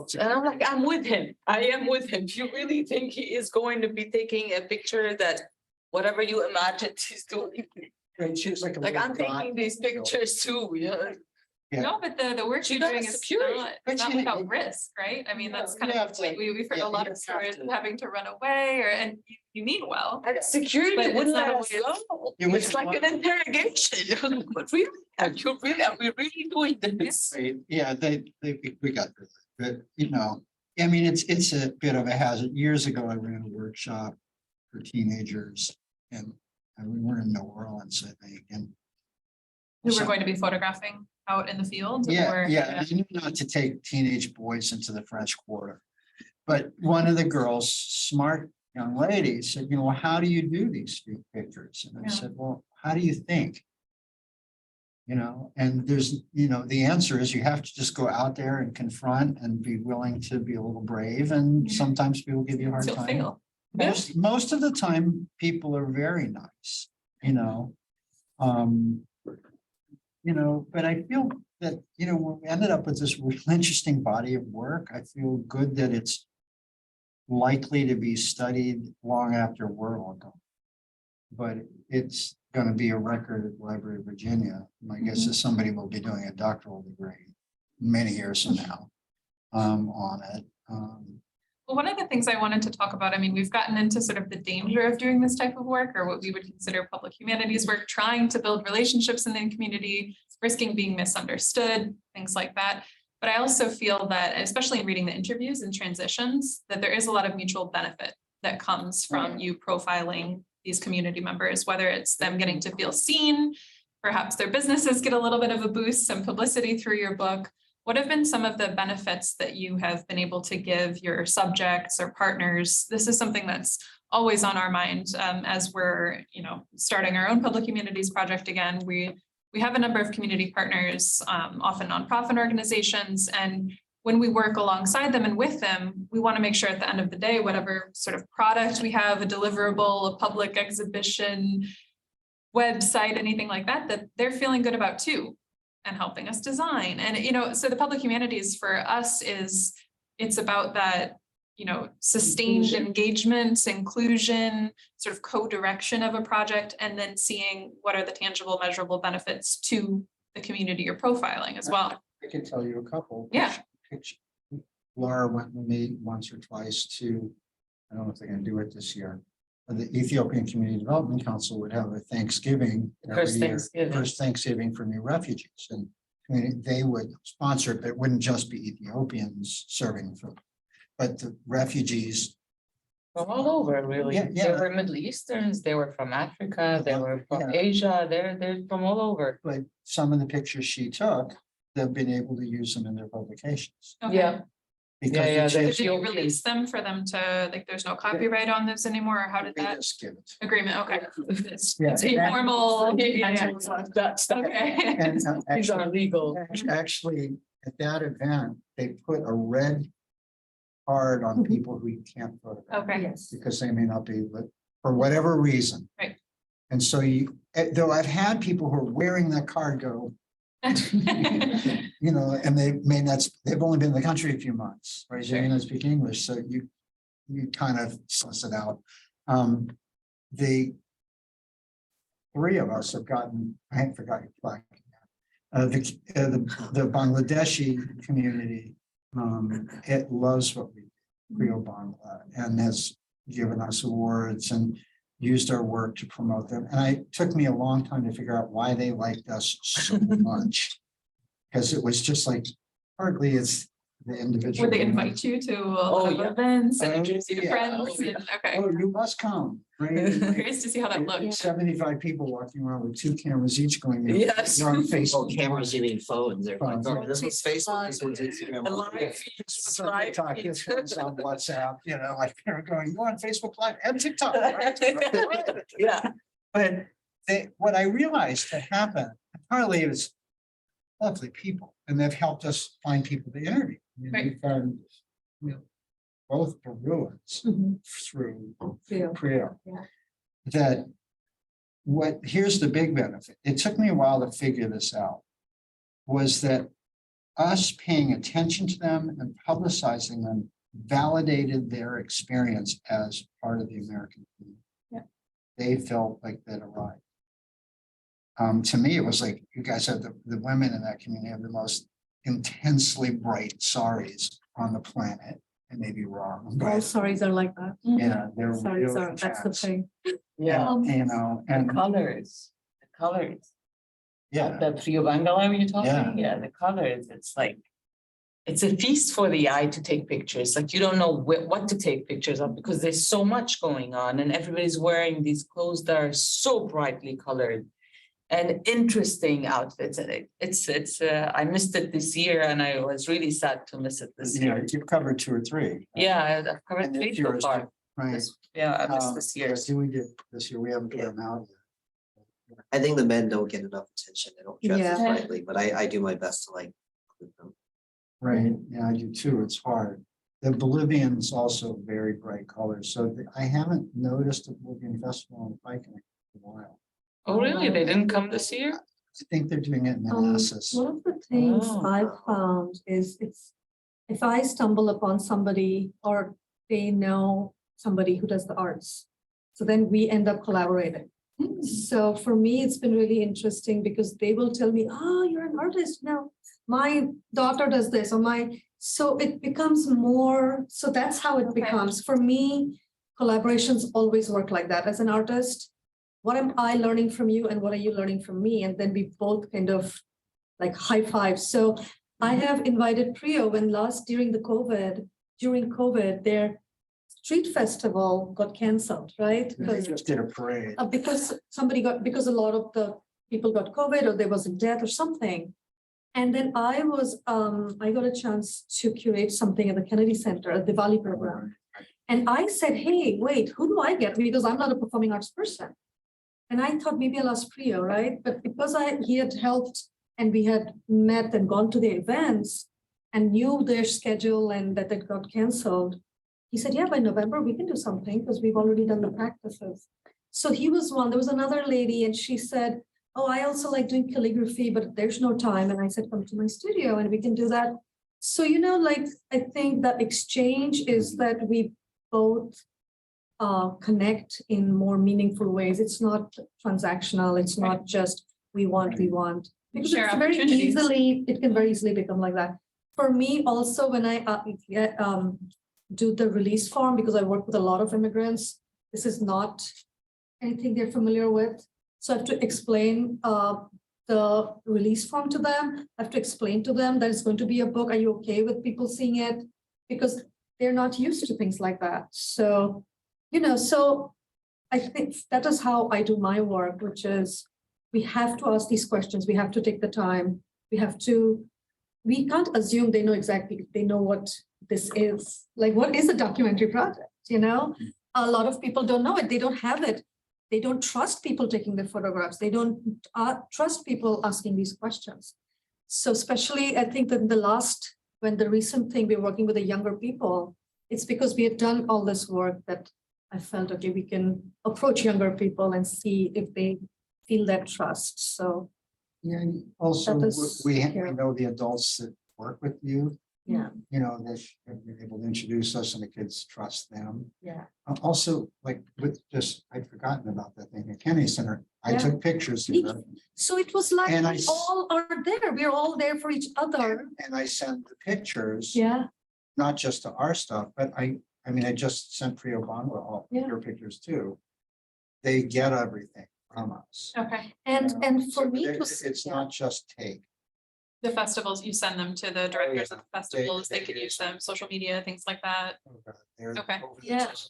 "She- and I'm like, I'm with him. I am with him. You really think he is going to be taking a picture that whatever you imagine he's doing? Right, she was like. a Like, little I'm dot. taking these pictures too, yeah. Yeah. No, but the work She you're got doing a is security. not, But it's not you- without risk, right? I mean, that's kind you of have to- like, we've heard yeah, a lot you of have stories to- of having to run away and you mean well. And security But it's wouldn't not let a us way go. You It's wouldn't like want- an interrogation. But really, are we really doing this? Right, yeah, we got through it, but I mean, it's a bit of a hazard. Years ago, I ran a workshop for teenagers and we were in New Orleans, I think, and. We were so- going to be photographing out in the field. Yeah, or- yeah, I knew not to take teenage boys into the French Quarter. But one of the girls, smart young lady, said, how do you do these street pictures? And I Yeah. said, well, how do you think? And there's, the answer is you have to just go out there and confront and be willing to be a little brave. And Yeah. sometimes people give you a hard Still time. fail. Most of the time, people are very nice, but I feel that, when we ended up with this real interesting body of work, I feel good that it's likely to be studied long after we're all gone. But it's going to be a record at Library of Virginia. My guess is somebody will be doing a doctoral degree many years from now on it. Well, one of the things I wanted to talk about, I mean, we've gotten into sort of the danger of doing this type of work or what we would consider public humanities work, trying to build relationships in the community, risking being misunderstood, things like that. But I also feel that, especially in reading the interviews and transitions, that there is a lot of mutual benefit that comes from you profiling these community members, whether it's them getting to feel seen, perhaps their businesses get a little bit of a boost, some publicity through your book. What have been some of the benefits that you have been able to give your subjects or partners? This is something that's always on our mind as we're, starting our own public humanities project again. We have a number of community partners, often nonprofit organizations, and when we work alongside them and with them, we want to make sure at the end of the day, whatever sort of product we have, a deliverable, a public exhibition, website, anything like that, that they're feeling good about too. And helping us design. And, so the public humanities for us it's about that, sustained engagement, inclusion, sort of co-direction of a project, and then seeing what are the tangible, measurable benefits to the community you're profiling as well. I can tell you a couple. Yeah. Lara went with me once or twice to, I don't know if they're gonna do it this year, the Ethiopian Community Development Council would have a Thanksgiving every First year, Thanksgiving. first Thanksgiving for new refugees. And I mean, they would sponsor it, but it wouldn't just be Ethiopians serving food, but the refugees. From all over, really. Yeah, They yeah. were Middle Easterns, they were from Africa, they were from Yeah. Asia, they're from all over. But some of the pictures she took, they've been able to use them in their publications. Okay. Yeah, Because yeah, the they- Did you Ethiopian. release them for them to, like, there's no copyright on those anymore, or how did that just give it. agreement, okay? It's Yeah, it's and that- informal. That stuff. Okay. And These are legal. actually, at that event, they put a red card on people who you can't photograph. Okay, Yes. Because they may not be, but for whatever reason. Right. And so though I've had people who are wearing that card go, you know, and they may not, they've only been in the country a few months, right? They may not speak English, so you kind of suss it out. The three of us have gotten, I hadn't forgotten your plaque. The Bangladeshi community, it loves what we do, Rio Bangla, and has given us awards and used our work to promote them. And it took me a long time to figure out why they liked us so much. Because it was just like, partly it's the individual. would they invite you to a Oh, lot of yeah. events and Oh, introduce you to yeah. friends? And- Okay, Oh, you must come, right? And like, curious to see how that looks. 75 people walking around with two cameras each going. Yes. You're on Oh, Facebook. cameras, you mean phones? They're like, Phones. oh, this was Facebook, this was Instagram. A live feed, Some live TikTok, feed. this one's on WhatsApp, you know, like they're going, you're on Facebook Live and TikTok. right?" Yeah. But what I realized had happened, partly it was lovely people, and they've helped us find people to interview. I mean, Right. we found, you know, both Peruans Mhm. through Yeah. Priya. Yeah. That here's the big benefit. It took me a while to figure this out. Was that us paying attention to them and publicizing them validated their experience as part of the American community. Yeah. They felt like that arrived. To me, it was like, you guys have the women in that community have the most intensely bright saris on the planet. I may be wrong, All but saris are like that. yeah, they're Saris really are, that's the intense. thing. Yeah, You know, the and colors, the colors. yeah, The Rio Bangala you're Yeah. talking, yeah, the colors, it's like. It's a feast for the eye to take pictures, like you don't know what to take pictures of because there's so much going on and everybody's wearing these clothes that are so brightly colored. And interesting outfits, and I missed it this year and I was really sad to miss it this you know, year. you've covered 2 or 3. Yeah, I've covered And 3 it's so yours far. too, right? Yeah, I missed this year. Yeah, we did this year, we haven't put Yeah. them out yet. I think the men don't get enough attention. They don't dress as Yeah. brightly, but I do my best to like include them. Right, yeah, I do too, it's hard. The Bolivians also very bright colors, so I haven't noticed a Bolivian festival on Pike in a while. Oh, really? They didn't come this year? I think they're doing it in Manassas. One of the things Oh. I've found is if I stumble upon somebody or they know somebody who does the arts, so then we end up collaborating. So for me, it's been really interesting because they will tell me, oh, you're an artist now. My daughter does this so it becomes more, so that's how it Okay. becomes. For me, collaborations always work like that. As an artist, what am I learning from you and what are you learning from me? And then we both kind of like high five. So I have invited Priyo when during COVID, their street festival got canceled, right? They just did a parade. Because because a lot of the people got COVID or there was a death or something. And then I got a chance to curate something at the Kennedy Center, a Diwali program. And I said, hey, wait, who do I get? Because I'm not a performing arts person. And I thought maybe I'll ask Priyo, right? But because he had helped and we had met and gone to the events and knew their schedule and that it got canceled, he said, yeah, by November, we can do something because we've already done the practices. So he was one. There was another lady and she said, oh, I also like doing calligraphy, but there's no time. And I said, come to my studio and we can do that. So, I think the exchange is that we both connect in more meaningful ways. It's not transactional. It's not just we want. Because Share it's very opportunities. it can very easily become like that. For me also, when I do the release form, because I work with a lot of immigrants, This is not anything they're familiar with. So I have to explain the release form to them. I have to explain to them that it's going to be a book. Are you okay with people seeing it? Because they're not used to things like that. So, so I think that is how I do my work, which is we have to ask these questions. We have to take the time. We can't assume they know what this is. Like, what is a documentary project? A lot of people don't know it. They don't have it. They don't trust people taking their photographs. They don't trust people asking these questions. So especially, I think that when the recent thing, we're working with the younger people, it's because we had done all this work that I felt, okay, we can approach younger people and see if they feel that trust. So Yeah, and also, That is we here. know the adults that work with you, yeah, they have been able to introduce us and the kids trust them. yeah. Also, like with just, I'd forgotten about that thing at Kennedy Center. I Yeah. took pictures of it So it was like And we all are there. We're all there for each other. and I sent the pictures, Yeah, not just to our stuff, but I just sent Priya Bangla all Yeah. your pictures too. They get everything from us. Okay, and for So me, there- it was. it's yeah. not just take. the festivals, you send them to the directors of the yeah. festivals, They they could use use them, social media, things like that. They're Okay. over the Yeah. top.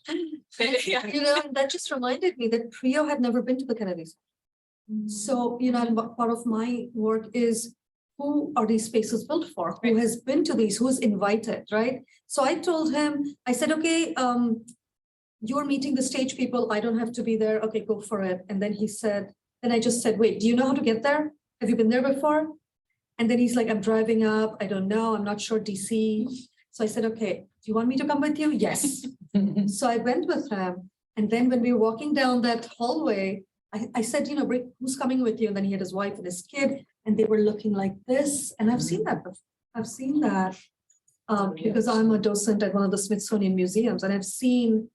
Yeah. That just reminded me that Priya had never been to the Kennedys. So, and part of my work is who are these spaces built for? Who Right. has been to these? Who's invited, right? So I told him, I said, okay, you're meeting the stage people. I don't have to be there. Okay, go for it. And then I just said, wait, do you know how to get there? Have you been there before? And then he's like, I'm driving up. I don't know. I'm not sure DC. So I said, okay, do you want me to come with you? Yes. So I went with him. And then when we were walking down that hallway, I said, Rick, who's coming with you? And then he had his wife and his kid, and they were looking like this. And I've seen that before. I've seen that because I'm a docent at one of the Smithsonian museums, and I've seen,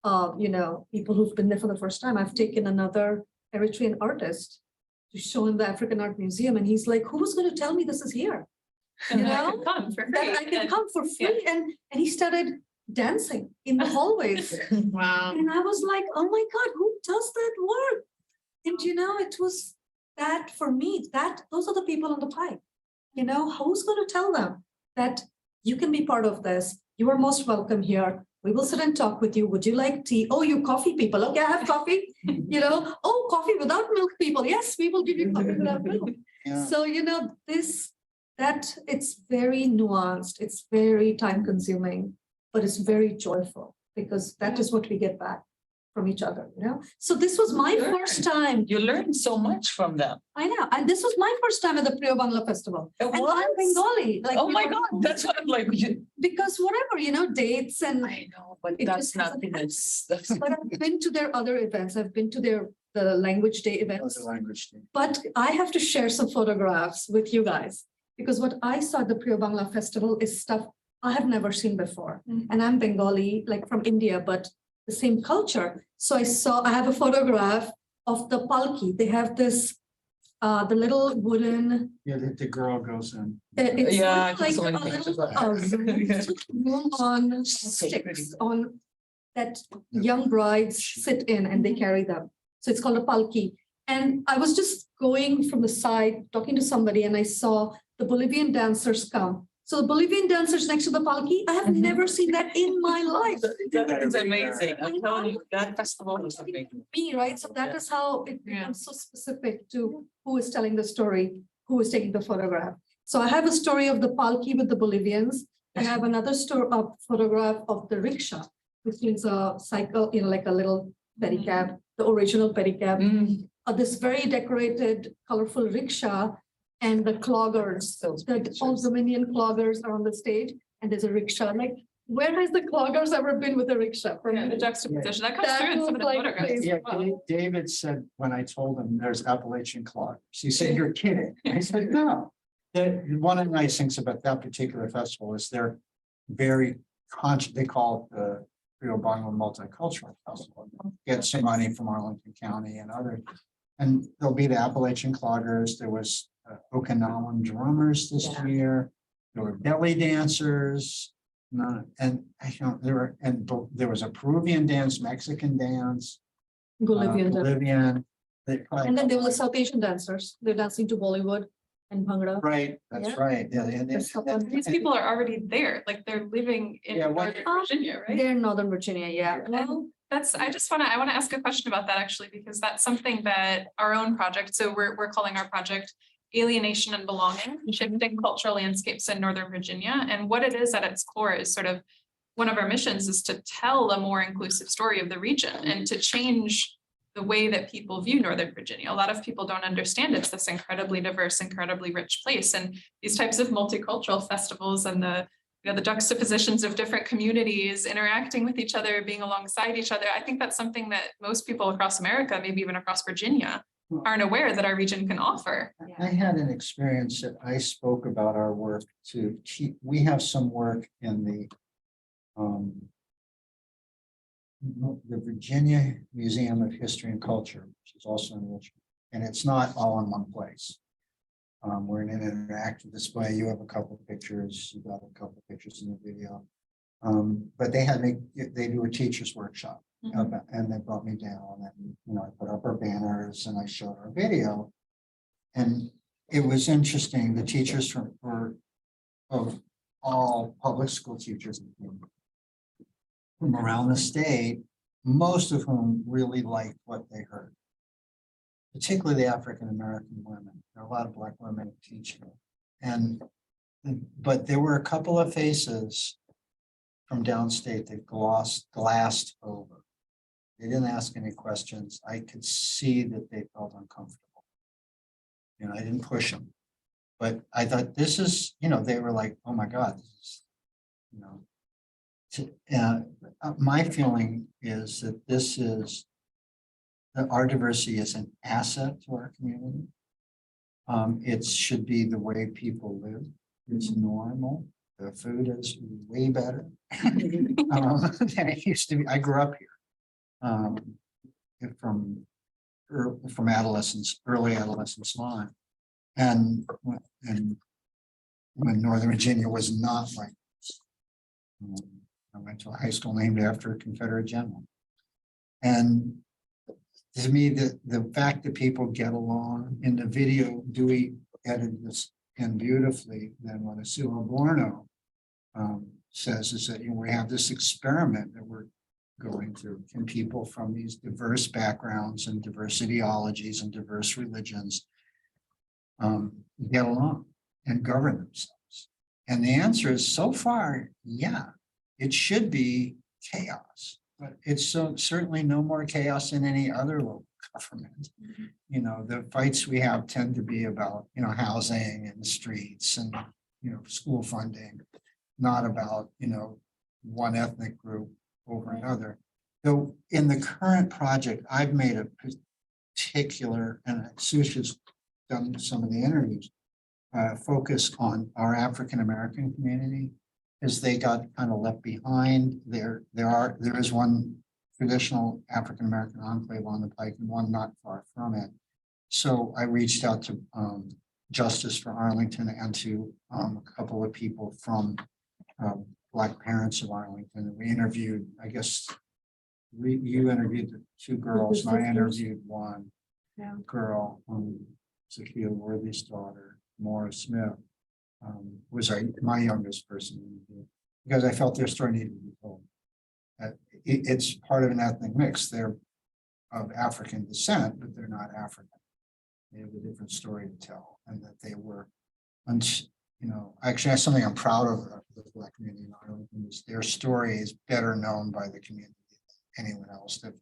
people who've been there for the first time. I've taken another Eritrean artist to show him the African Art Museum, and he's like, who's going to tell me this is here? And then I could come for That free. I can come for free. And he started dancing in the hallways. Wow. And I was like, oh my God, who does that work? And it was that for me, those are the people on the pike. Who's going to tell them that you can be part of this? You are most welcome here. We will sit and talk with you. Would you like tea? Oh, you coffee people. Okay, I have coffee. Oh, coffee without milk people. Yes, we will give you coffee without milk. Yeah. So, it's very nuanced. It's very time consuming, but it's very joyful because that is what we get back from each other, So this was my Sure. first time. You learn so much from them. I know. And this was my first time at the Priya Bangla Festival. It And I'm was? Bengali. Oh my God, that's what I'm like. Because whatever, dates and. I know, but It that's just hasn't nothing. That's. But I've been to their other events. I've been to the language day That was events. the language thing. But I have to share some photographs with you guys because what I saw at the Priya Bangla Festival is stuff I have never seen before. Mhm. And I'm Bengali, like from India, but the same culture. So I have a photograph of the palki. They have this, the little wooden, Yeah, the girl goes in. it's Yeah, like so a many pictures little of that. room on So sticks pretty. on that young brides sit in and they carry them. So it's called a palki. And I was just going from the side, talking to somebody, and I saw the Bolivian dancers come. So the Bolivian dancers next to the palki, I have Mhm. never seen that in my life. That is amazing. I'm telling you, that festival was amazing. Me, right? So that is how it Yeah. becomes so specific to who is telling the story, who is taking the photograph. So I have a story of the palki with the Bolivians, and I have another photograph of the rickshaw, which is a cycle, like a little pedicab, the original pedicab. This very decorated, colorful rickshaw, and the cloggers, Those the pictures. old Dominion cloggers are on the stage, and there's a rickshaw. Like, where has the cloggers ever been with a rickshaw? For Yeah, me, the juxtaposition, that comes That through in some of was the like photographs. crazy. as Yeah, well. David said, when I told him there's Appalachian cloggers, he said, you're kidding. I said, no. One of the nice things about that particular festival is they're very conscious, they call it the Rio Bangla Multicultural Festival. Get some money from Arlington County and others. And there'll be the Appalachian cloggers. There was Okinawan drummers this Yeah. year. There were belly dancers. No, and I don't, there was a Peruvian dance, Mexican dance, Bolivian. Bolivian. And then there were the South Asian dancers. They're dancing to Bollywood and Bhangra. Right, that's Yeah. right, yeah, and There's someone- These people are already there, like they're living in Yeah, what- Northern Virginia, right? They're in Northern Virginia, yeah. Well, that's, I want to ask a question about that actually, because that's something that our own project, so we're calling our project Alienation and Belonging, Shifting Cultural Landscapes in Northern Virginia. And what it is at its core is sort of, one of our missions is to tell a more inclusive story of the region and to change the way that people view Northern Virginia. A lot of people don't understand it's this incredibly diverse, incredibly rich place. And these types of multicultural festivals and the juxtapositions of different communities interacting with each other, being alongside each other. I think that's something that most people across America, maybe even across Virginia, aren't aware that our region can offer. I had an experience that I spoke about our work to keep, we have some work in the Virginia Museum of History and Culture, which is also in Richmond, and it's not all in one place. We're in an interactive display. You have a couple of pictures, you got a couple of pictures in the video. But they do a teacher's workshop. And they brought me down and, I put up our banners and I showed our video. And it was interesting, the teachers were of all public school teachers from around the state, most of whom really liked what they heard. Particularly the African-American women. There are a lot of Black women teaching. But there were a couple of faces from downstate that glassed over. They didn't ask any questions. I could see that they felt uncomfortable. I didn't push them. But I thought this is, they were like, oh my God, this is, my feeling is that that our diversity is an asset to our community. It should be the way people live. It's normal. The food is way better than it used to be. I grew up here from adolescence, early adolescence on, and when Northern Virginia was not like this. I went to a high school named after a Confederate general, and to me, the fact that people get along in the video, Dewey edited this in beautifully. Then what Sue Alborno says is that we have this experiment that we're going through. Can people from these diverse backgrounds and diverse ideologies and diverse religions get along and govern themselves? And the answer is so far, yeah, it should be chaos. But it's certainly no more chaos than any other local government. The fights we have tend to be about, housing and streets and, school funding, not about, one ethnic group over another. So in the current project, I've made a particular, and Susha's done some of the interviews, focus on our African-American community, as they got kind of left behind. There is one traditional African-American enclave on the Pike and one not far from it. So I reached out to Justice for Arlington and to a couple of people from Black Parents of Arlington. And we interviewed, I guess, you interviewed the two girls and I interviewed one girl, Zakia Worthy's daughter, Maura Smith. Was my youngest person, because I felt their story needed to be told. It's part of an ethnic mix. They're of African descent, but they're not African. They have a different story to tell, and that they were, actually, that's something I'm proud of the Black community in Arlington. Is their story is better known by the community than anyone else. They've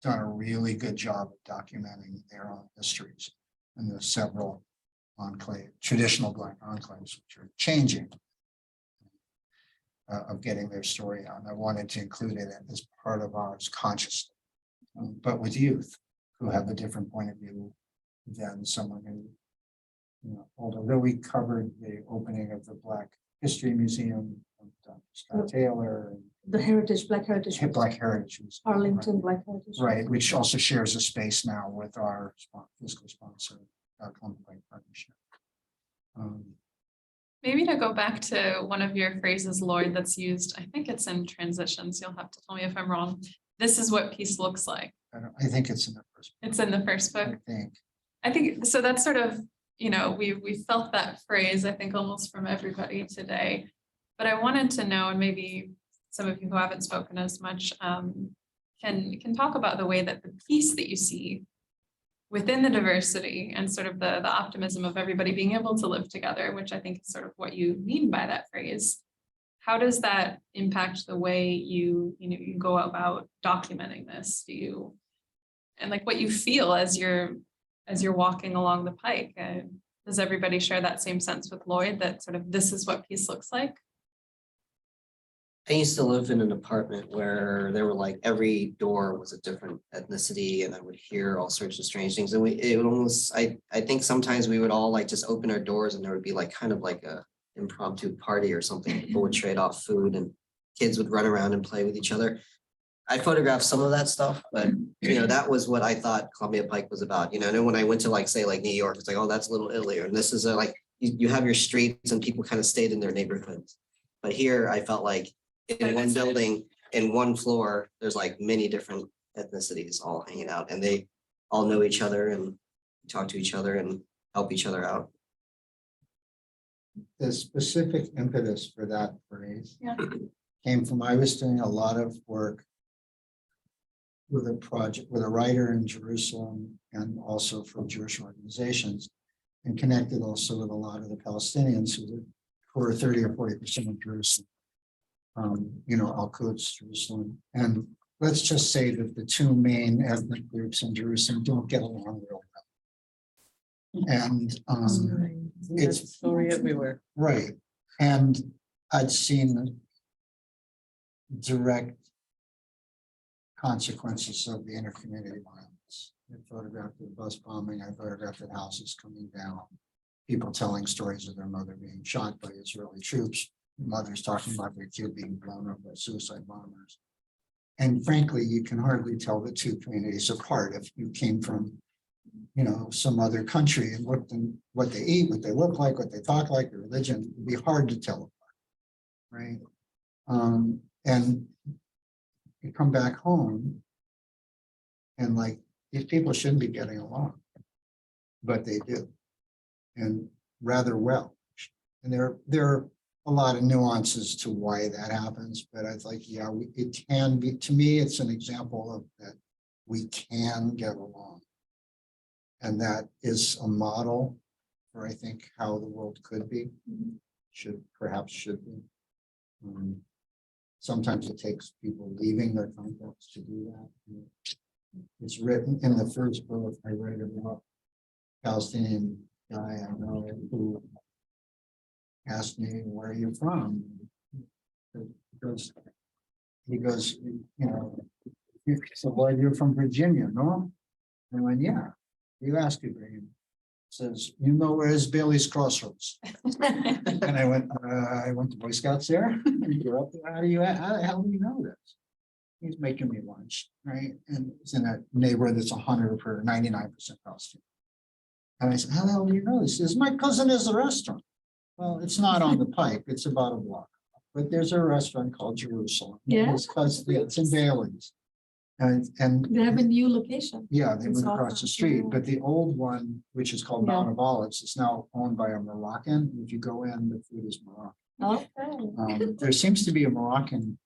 done a really good job of documenting their own histories and the several traditional Black enclaves, which are changing, of getting their story out. And I wanted to include it as part of ours consciously, but with youth who have a different point of view than someone who, although we covered the opening of the Black History Museum, Scott Taylor, and The Black Heritage. Black Heritage, Arlington Black Heritage. right, which also shares a space now with our fiscal sponsor, Columbia Pike Partnership. Maybe to go back to one of your phrases, Lloyd, that's used, I think it's in transitions. You'll have to tell me if I'm wrong. This is what peace looks like. I think it's in the first. It's in the first book. I think. So. That's sort of, we felt that phrase, I think, almost from everybody today. But I wanted to know, and maybe some of you who haven't spoken as much can talk about the way that the peace that you see within the diversity and sort of the optimism of everybody being able to live together, which I think is sort of what you mean by that phrase. How does that impact the way you go about documenting this? And like what you feel as you're walking along the pike? Does everybody share that same sense with Lloyd, that sort of this is what peace looks like? I used to live in an apartment where there were like every door was a different ethnicity, and I would hear all sorts of strange things. And it would almost, I think sometimes we would all like just open our doors and there would be like kind of like a impromptu party or something. People would trade off food and kids would run around and play with each other. I photographed some of that stuff, but that was what I thought Columbia Pike was about. And then when I went to like, say like New York, it's like, oh, that's Little Italy, or this is like, you have your streets and people kind of stayed in their neighborhoods. But here I felt like in one building, in one floor, there's like many different ethnicities all hanging out, and they all know each other and talk to each other and help each other out. The specific impetus for that phrase came from, I was doing a lot of work with a project, with a writer in Jerusalem and also for Jewish organizations, and connected also with a lot of the Palestinians who were 30 or 40% of Jerusalem. Al-Quds, Jerusalem. And let's just say that the two main ethnic groups in Jerusalem don't get along real well. And it's story everywhere. Right. And I'd seen direct consequences of the intercommunity violence. I photographed the bus bombing, I photographed the houses coming down, people telling stories of their mother being shot by Israeli troops. Mothers talking about their kid being blown up by suicide bombers. And frankly, you can hardly tell the two communities apart if you came from, some other country and looked at what they eat, what they look like, what they talk like, their religion. It'd be hard to tell apart, right? And you come back home and like, these people shouldn't be getting along, but they do, and rather well. And there are a lot of nuances to why that happens, but I was like, it can be, to me, it's an example of that we can get along. And that is a model for, I think, how the world could be, should be. Sometimes it takes people leaving their context to do that. It's written in the first book I read about Palestinian guy I know who asked me, where are you from? He goes, so why you're from Virginia, no? And I went, yeah. You ask Ibrahim. Says, you know where is Bailey's Crossroads? And I went to Boy Scouts there. You're up there. How the hell do you know this? He's making me lunch, right? And it's in a neighborhood that's 100 for 99% Palestinian. And I said, how the hell do you know this? He says, my cousin is a restaurant. Well, it's not on the Pike, it's about a block. But there's a restaurant called Jerusalem. Yeah. It's in Bailey's. And They have a new location. yeah, they It's went across the street, awesome. but the old one, which is called Yeah. Mount of Olives, is now owned by a Moroccan. If you go in, the food is Moroccan. Okay. There seems to be a Moroccan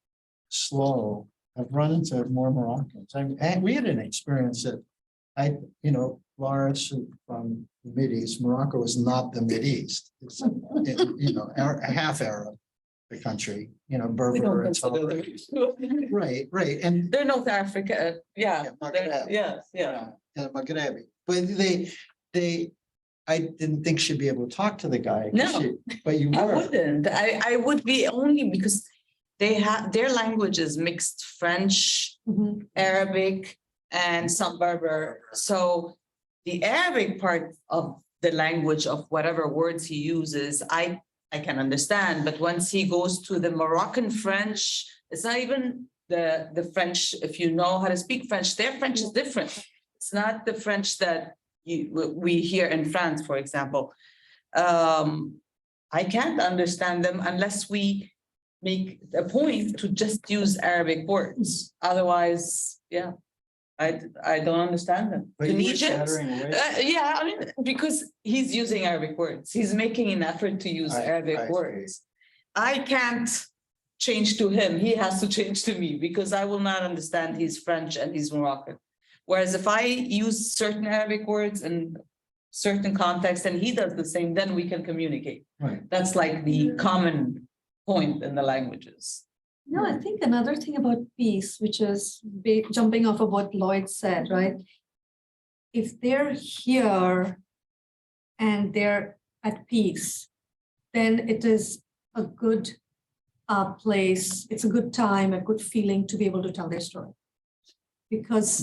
slow. I've run into more Moroccans. And we had an experience that Lara from the Mideast. Morocco is not the Mideast. It's a half Arab, the country, Berber and so on. Right. And They're North Africa, Maghreb. yeah. Maghrebi. But I didn't think she'd be able to talk to the guy. No. But you I were. wouldn't. I would be only because they have their language is mixed French, Arabic, and some Berber. So the Arabic part of the language of whatever words he uses, I can understand, but once he goes to the Moroccan French, it's not even the French. If you know how to speak French, their French is different. It's not the French that we hear in France, for example. I can't understand them unless we make a point to just use Arabic words. Otherwise, yeah, I don't understand them. But you were Tunisians, shattering away. yeah, I mean, because he's using Arabic words. He's making an effort to use I Arabic see. words. I can't change to him. He has to change to me because I will not understand he's French and he's Moroccan. Whereas if I use certain Arabic words in certain context and he does the same, then we can communicate. Right. That's like the common point in the languages. No, I think another thing about peace, which is jumping off of what Lloyd said, right? If they're here and they're at peace, then it is a good place, it's a good time, a good feeling to be able to tell their story. Because,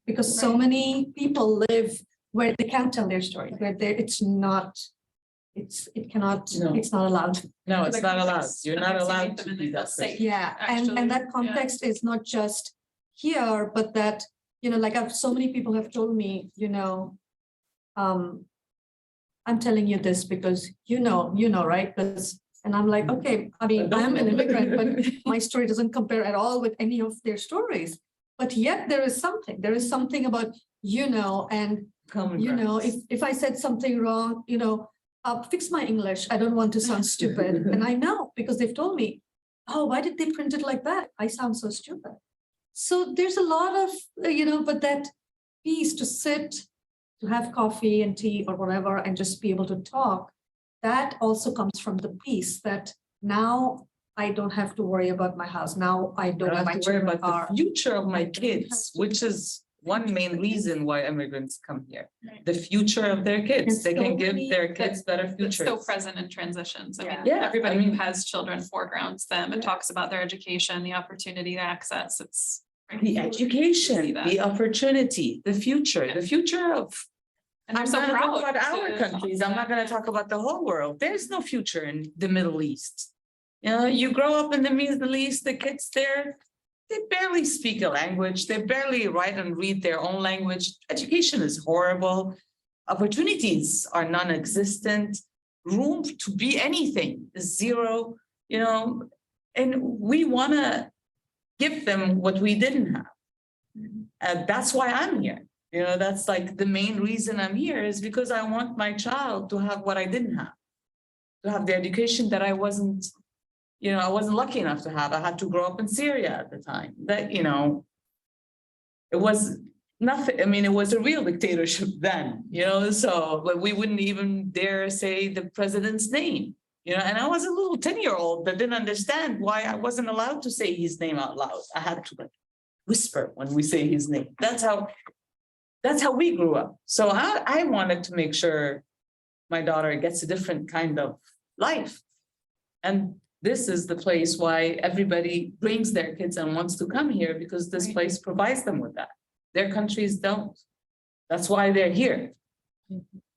because so many people live where they can't tell their story, where it's not allowed. No, it's Like not allowed. context, You're not allowed them to and be they feel that safe. safe. Yeah, Actually, and that yeah. context is not just here, but that, like so many people have told me, I'm telling you this because right? And I'm like, okay, I mean, I'm an immigrant, but my story doesn't compare at all with any of their stories. But yet there is something about, and if I said something wrong, fix my English. I don't want to sound stupid. And I know because they've told me, oh, why did they print it like that? I sound so stupid. So there's a lot of, but that piece to sit, to have coffee and tea or whatever, and just be able to talk, that also comes from the piece that now I don't have to worry about my house. Now I don't I have have my to worry children about are. the future of my I don't kids, have to- which is one main reason why immigrants come here. Right. The future of their kids. And They can so give many- their kids better It's futures. so present in transitions. I mean, Yeah, everybody I who mean- has children foregrounds them and Yeah. talks about their education, the opportunity to access. It's The education, that. the opportunity, the future of. And they're I'm so not proud talking about our to countries. I'm not gonna yeah. talk about the whole world. There's no future in the Middle East. You grow up in the Middle East, the kids there, they barely speak a language. They barely write and read their own language. Education is horrible. Opportunities are non-existent. Room to be anything is zero, and we wanna give them what we didn't have. And that's why I'm here. That's like the main reason I'm here is because I want my child to have what I didn't have. To have the education that I wasn't lucky enough to have. I had to grow up in Syria at the time. That, it was nothing. I mean, it was a real dictatorship then, so but we wouldn't even dare say the president's name. And I was a little 10-year-old that didn't understand why I wasn't allowed to say his name out loud. I had to whisper when we say his name. That's how we grew up. So I wanted to make sure my daughter gets a different kind of life. And this is the place why everybody brings their kids and wants to come here because this Right. place provides them with that. Their countries don't. That's why they're here.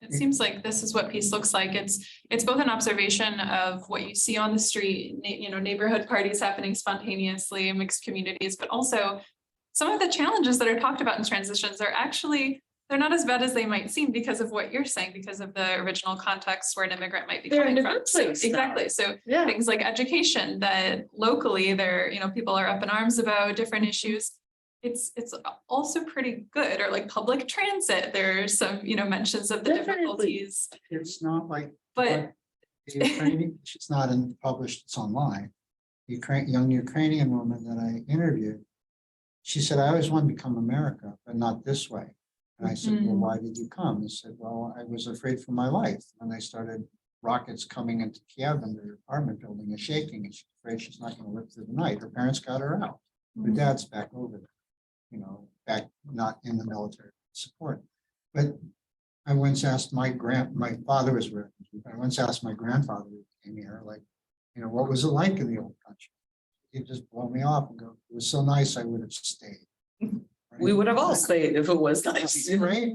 It seems like this is what peace looks like. It's both an observation of what you see on the street, neighborhood parties happening spontaneously in mixed communities, but also some of the challenges that are talked about in transitions are actually, they're not as bad as they might seem because of what you're saying, because of the original context where an immigrant might be They're in coming a from. good place now. Exactly. So Yeah. things like education that locally there, people are up in arms about different issues. It's also pretty good, or like public transit. There's some, mentions of the Definitely. difficulties, It's not like. but The Ukrainian, she's not published, it's online. Young Ukrainian woman that I interviewed. She said, I always wanted to come to America, but not this way. And I said, well, why did you come? He said, well, I was afraid for my life. When they started rockets coming into Kiev and the apartment building is shaking, and she's afraid she's not going to live through the night. Her parents got her out. Her dad's back over there, back not in the military support. But I once asked my father was a refugee. I once asked my grandfather who came here, what was it like in the old country? He'd just blow me off and go, it was so nice, I would have stayed. We would have all stayed if it was nice. Right?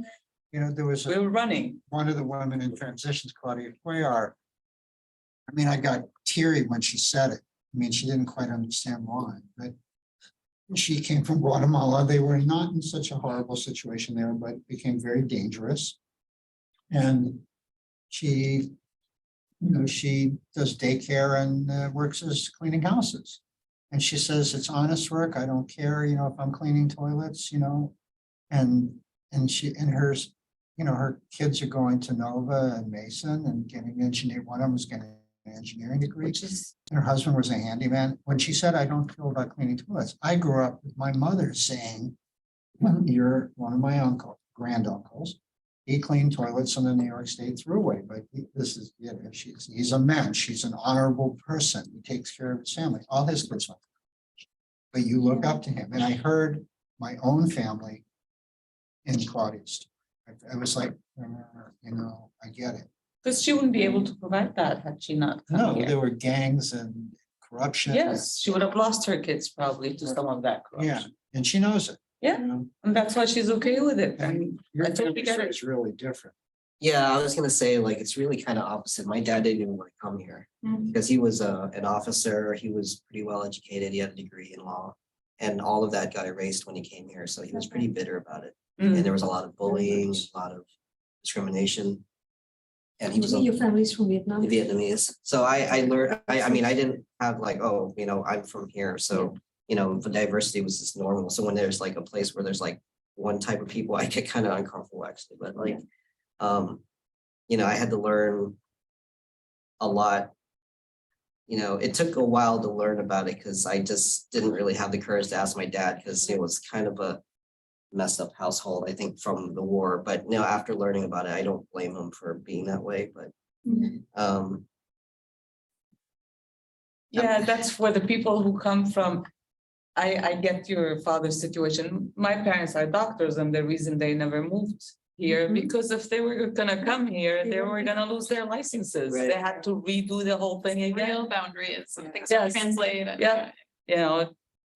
There was We were running. one of the women in transitions, Claudia Cuellar. I mean, I got teary when she said it. I mean, she didn't quite understand why, but she came from Guatemala. They were not in such a horrible situation there, but it became very dangerous. And she she does daycare and works as cleaning houses. And she says, it's honest work. I don't care, if I'm cleaning toilets, and hers, her kids are going to Nova and Mason and getting engineer. One of them was getting an engineering degree. Which is, And her husband was a handyman. When she said, I don't feel about cleaning toilets, I grew up with my mother saying, you're one of my granduncles. He cleaned toilets on the New York State Thruway, but he's a man. She's an honorable person. He takes care of his family. All his kids went. But you look up to him. And I heard my own family in Claudia's. I was like, I get it. because she wouldn't be able to provide that had she not come No, here. there were gangs and corruption. Yes, she would have lost her kids probably to some of that Yeah, corruption. and she knows it. Yeah. you know? And that's why she's okay with it. And Your I totally family get it. is really different. Yeah, I was gonna say, like, it's really kind of opposite. My dad didn't even want to come here because he was an officer. He was pretty well educated. He had a degree in law. And all of that got erased when he came here. So he was pretty bitter about it. And Mm. there was a lot of bullying, a lot of discrimination. And he was a Your family's from Vietnam? Vietnamese. So I learned, I mean, I didn't have like, oh, I'm from here. So, the diversity was just normal. So when there's like a place where there's like one type of people, I get kind of uncomfortable actually, but like, I had to learn a lot. It took a while to learn about it because I just didn't really have the courage to ask my dad because it was kind of a messed up household, I think, from the war. But after learning about it, I don't blame him for being that way. But Yeah, that's for the people who come from, I get your father's situation. My parents are doctors and the reason they never moved here, Mhm. because if they were gonna come here, they were gonna lose their licenses. Right. They had to redo the whole thing again. Real boundaries and things Yes. to translate. And, Yeah.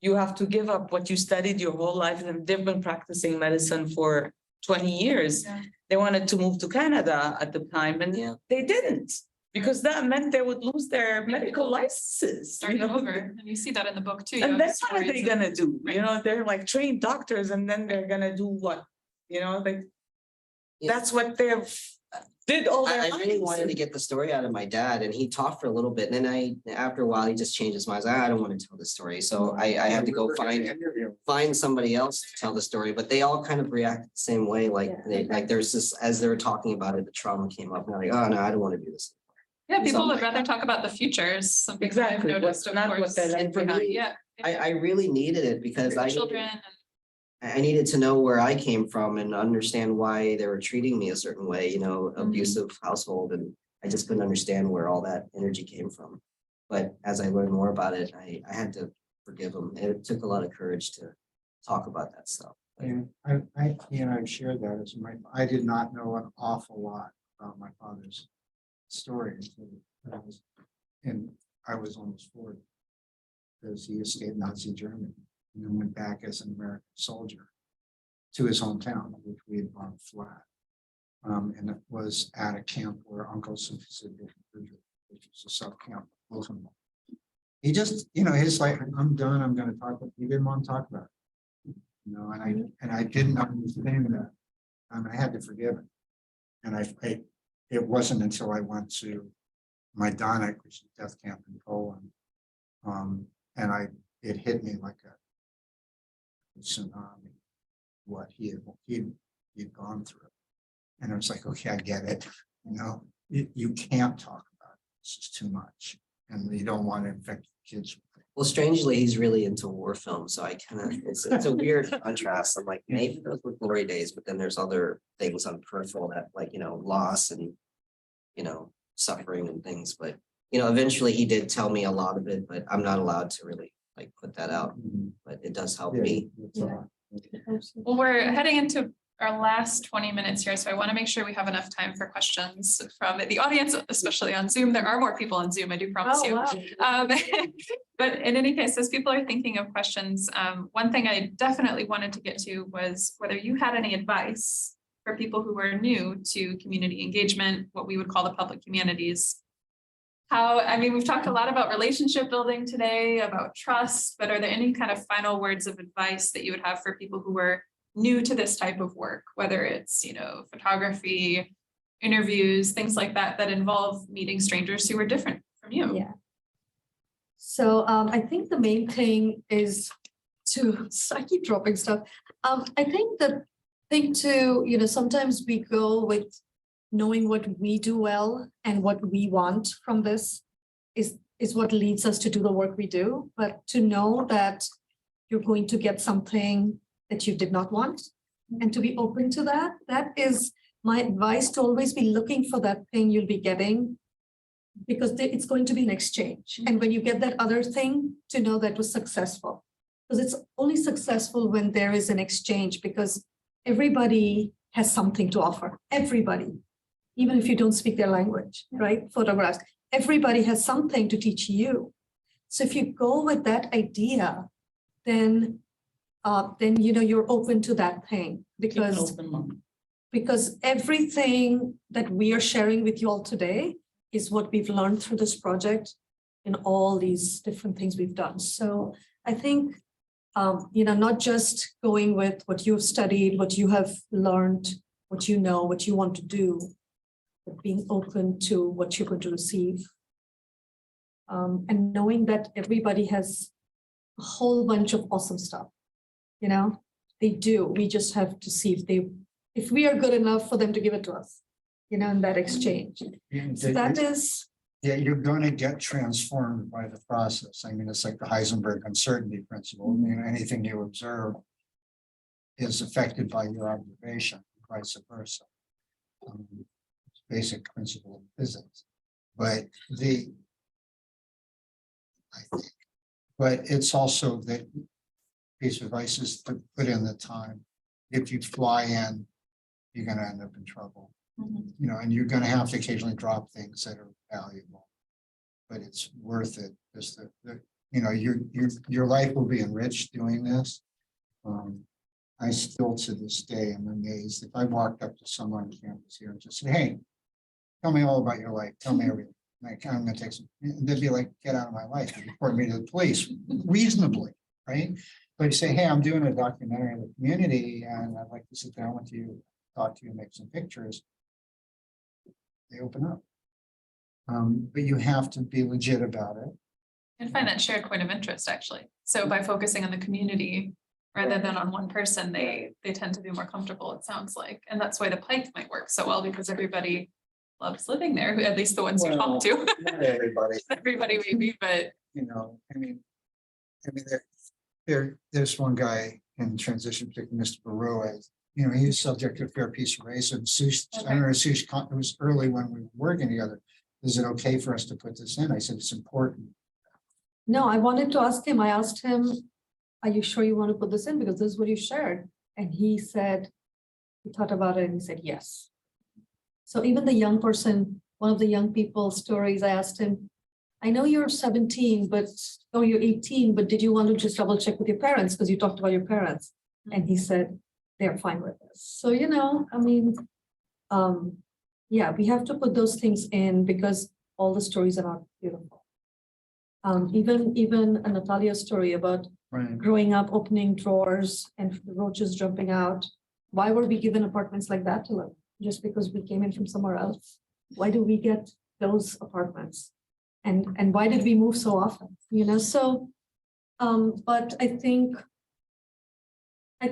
You have to give up what you studied your whole life, and they've been practicing medicine for 20 years. Yeah. They wanted to move to Canada at the time and they didn't, because that meant they would lose their medical licenses. Starting over, and you see that in the book too. You And have that's what are they stories of- gonna do? Right. They're like trained doctors and then they're gonna do what? Like, Yeah. that's what they've did all their I really lives. wanted to get the story out of my dad, and he talked for a little bit, and then after a while, he just changed his mind. He's like, I don't want to tell the story, so I had to go find somebody else to tell the story, but they all kind of react the same way, like, there's this, as they were talking about it, the trauma came up, and they're like, oh, no, I don't want to do this. Yeah, people Something would like rather that. talk about the futures. Some people I've Exactly, noticed, of not what course. they're like And for behind- me, Yeah. I really needed it because Your children. I needed to know where I came from and understand why they were treating me a certain way, abusive household. And I just couldn't understand where all that energy came from. But as I learned more about it, I had to forgive them. It took a lot of courage to talk about that stuff. And I've shared that as I did not know an awful lot about my father's story until I was almost 40. Because he escaped Nazi Germany and then went back as an American soldier to his hometown, which we had bombed flat. And it was at a camp where Uncle visited, which was a sub camp. He just, he's like, I'm done. I'm going to talk. He didn't want to talk about it. And I didn't understand that. And I had to forgive him. And it wasn't until I went to Majdanek, which is a death camp in Poland. And it hit me like a tsunami, what he had gone through. And I was like, okay, I get it. You can't talk about it. This is too much. And you don't want to infect kids. Well, strangely, he's really into war films. So I it's a weird contrast. I'm like, maybe those were glory days, but then there's other things on peripheral that loss and, suffering and things. But, eventually he did tell me a lot of it, but I'm not allowed to really put that out, but it does help me. Well, we're heading into our last 20 minutes here, so I want to make sure we have enough time for questions from the audience, especially on Zoom. There are more people on Zoom, I do promise you. Wow. But in any case, as people are thinking of questions, one thing I definitely wanted to get to was whether you had any advice for people who are new to community engagement, what we would call the public humanities. We've talked a lot about relationship building today, about trust, but are there any kind of final words of advice that you would have for people who are new to this type of work, whether it's, photography, interviews, things like that, that involve meeting strangers who are different from you. Yeah. So I think the main thing is to, I keep dropping stuff. I think the thing to, sometimes we go with knowing what we do well and what we want from this is what leads us to do the work we do. But to know that you're going to get something that you did not want and to be open to that, that is my advice, to always be looking for that thing you'll be getting, because it's going to be an exchange. And when you get that other thing, to know that was successful, because it's only successful when there is an exchange, because everybody has something to offer. Everybody, even if you don't speak their language, right? Photographs, everybody has something to teach you. So if you go with that idea, then you're open to that thing, because everything that we are sharing with you all today is what we've learned through this project and all these different things we've done. So I think, not just going with what you've studied, what you have learned, what you know, what you want to do, but being open to what you're going to receive. And knowing that everybody has a whole bunch of awesome stuff, they do. We just have to see if we are good enough for them to give it to us, in that exchange. So that is. Yeah, you're going to get transformed by the process. I mean, it's like the Heisenberg uncertainty principle. Anything you observe is affected by your observation, vice versa. It's basic principle of physics. But it's also that piece of advice is to put in the time. If you fly in, you're going to end up in trouble. And you're going to have to occasionally drop things that are valuable, but it's worth it. Just your life will be enriched doing this. I still to this day am amazed. If I walked up to someone on campus here and just said, "Hey, tell me all about your life. Tell me everything." Like, I'm going to take some. They'd be like, "Get out of my life and report me to the police," reasonably, right? But you say, "Hey, I'm doing a documentary in the community, and I'd like to sit down with you, talk to you, make some pictures." They open up. But you have to be legit about it. And find that shared point of interest, actually. So by focusing on the community rather than on one person, they tend to be more comfortable, it sounds like. And that's why the Pike might work so well, because everybody loves living there, at least the ones you talk to. Not everybody. Everybody maybe, but there's one guy in transition, particularly Mr. Baru. He was subject to a fair piece of race, and Sush, I don't know, Sush, it was early when we were working together. Is it okay for us to put this in? I said, it's important. No, I wanted to ask him. I asked him, "Are you sure you want to put this in? Because this is what you shared." And he said, he thought about it and he said, yes. So even the young person, one of the young people's stories, I asked him, "I know you're 17, you're 18, but did you want to just double check with your parents? Because you talked about your parents." And he said, they're fine with this. So, we have to put those things in, because all the stories are not beautiful. Even a Natalia's story about growing up, opening drawers and the roaches jumping out. Why were we given apartments like that to live? Just because we came in from somewhere else? Why do we get those apartments? And why did we move so often? But I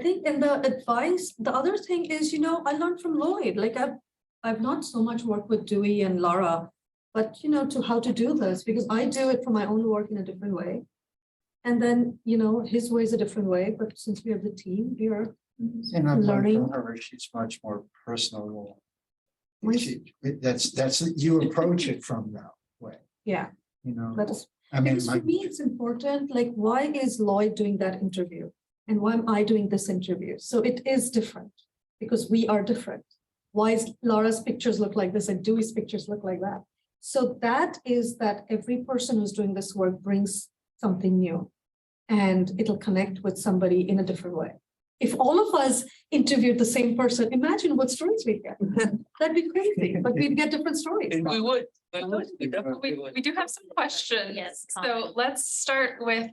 think in the advice, the other thing is, I learned from Lloyd. Like I've not so much worked with Dewey and Lara, but to how to do this, because I do it for my own work in a different way. And then, his way is a different way, but since we have the team, we are learning. Her, she's much more personal. That's you approach it from that way. Yeah. That is, because for me, it's important. Like, why is Lloyd doing that interview? And why am I doing this interview? So it is different because we are different. Why is Lara's pictures look like this and Dewey's pictures look like that? So that is that every person who's doing this work brings something new, and it'll connect with somebody in a different way. If all of us interviewed the same person, imagine what stories we'd get. That'd be crazy, but we'd get different stories. We would. we do have some questions. Yes, So let's start with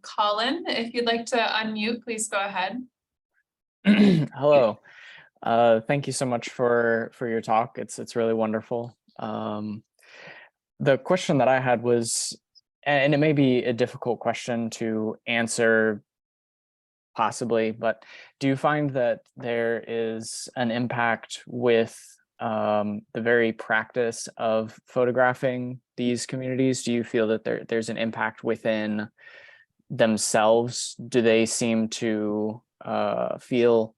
Colin. If you'd like to unmute, please go ahead. Hello. Thank you so much for your talk. It's really wonderful. The question that I had was, and it may be a difficult question to answer possibly, but do you find that there is an impact with the very practice of photographing these communities? Do you feel that there's an impact within themselves? Do they seem to feel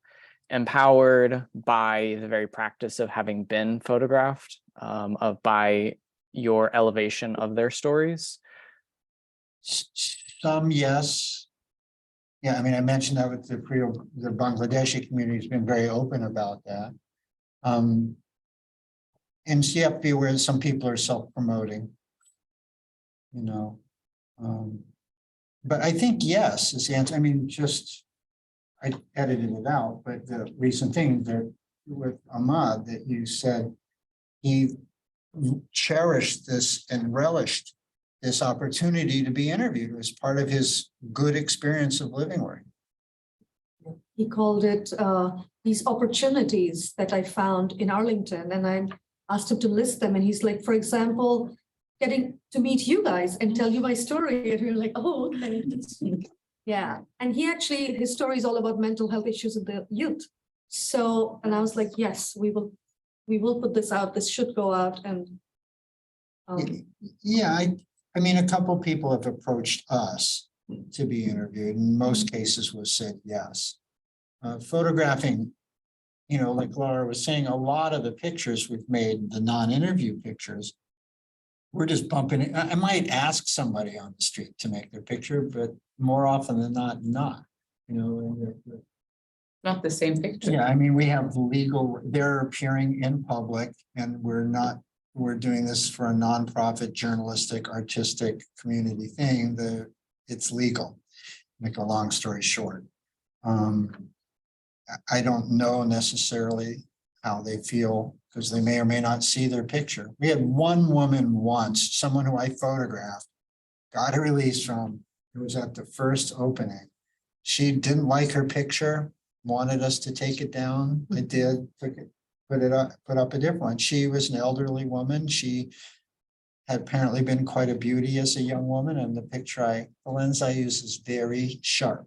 empowered by the very practice of having been photographed, by your elevation of their stories? Some, yes. Yeah, I mean, I mentioned that with the Bangladeshi community has been very open about that. And so you have to be aware that some people are self-promoting, you know. But I think yes is the answer. I mean, I edited it out, but the recent thing that with Ahmad that you said, he cherished this and relished this opportunity to be interviewed as part of his good experience of living where He called it these opportunities that I found in Arlington, and I asked him to list them. And he's like, for example, getting to meet you guys and tell you my story. And we're like, oh, okay. Yeah. And his story is all about mental health issues in the youth. So, and I was like, yes, we will put this out. This should go out. And yeah, I mean, a couple people have approached us to be interviewed. In most cases, was said yes. Photographing, you know, like Lara was saying, a lot of the pictures we've made, the non-interview pictures, we're just bumping it. I might ask somebody on the street to make their picture, but more often than not, you know. Not the same picture. Yeah, I mean, we have they're appearing in public, and we're doing this for a nonprofit, journalistic, artistic community thing. It's legal. Make a long story short. I don't know necessarily how they feel because they may or may not see their picture. We had one woman once, someone who I photographed, got a release from, it was at the first opening. She didn't like her picture, wanted us to take it down. I did, took it, put up a different one. She was an elderly woman. She had apparently been quite a beauty as a young woman, and the lens I use is very sharp.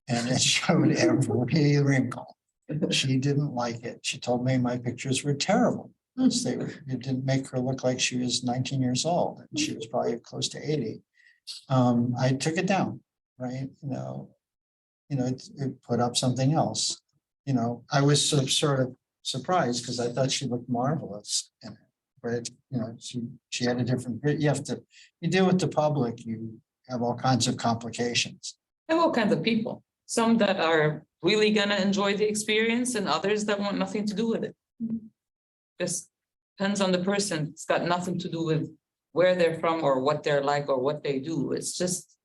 And it showed every wrinkle. She didn't like it. She told me my pictures were terrible. It didn't make her look like she was 19 years old, and she was probably close to 80. I took it down, right? It put up something else. I was sort of surprised because I thought she looked marvelous in it. But she had a different. You deal with the public, you have all kinds of complications. There are all kinds of people. Some that are really gonna enjoy the experience, and others that want nothing to do with it. Just depends on the person. It's got nothing to do with where they're from or what they're like or what they do. It's just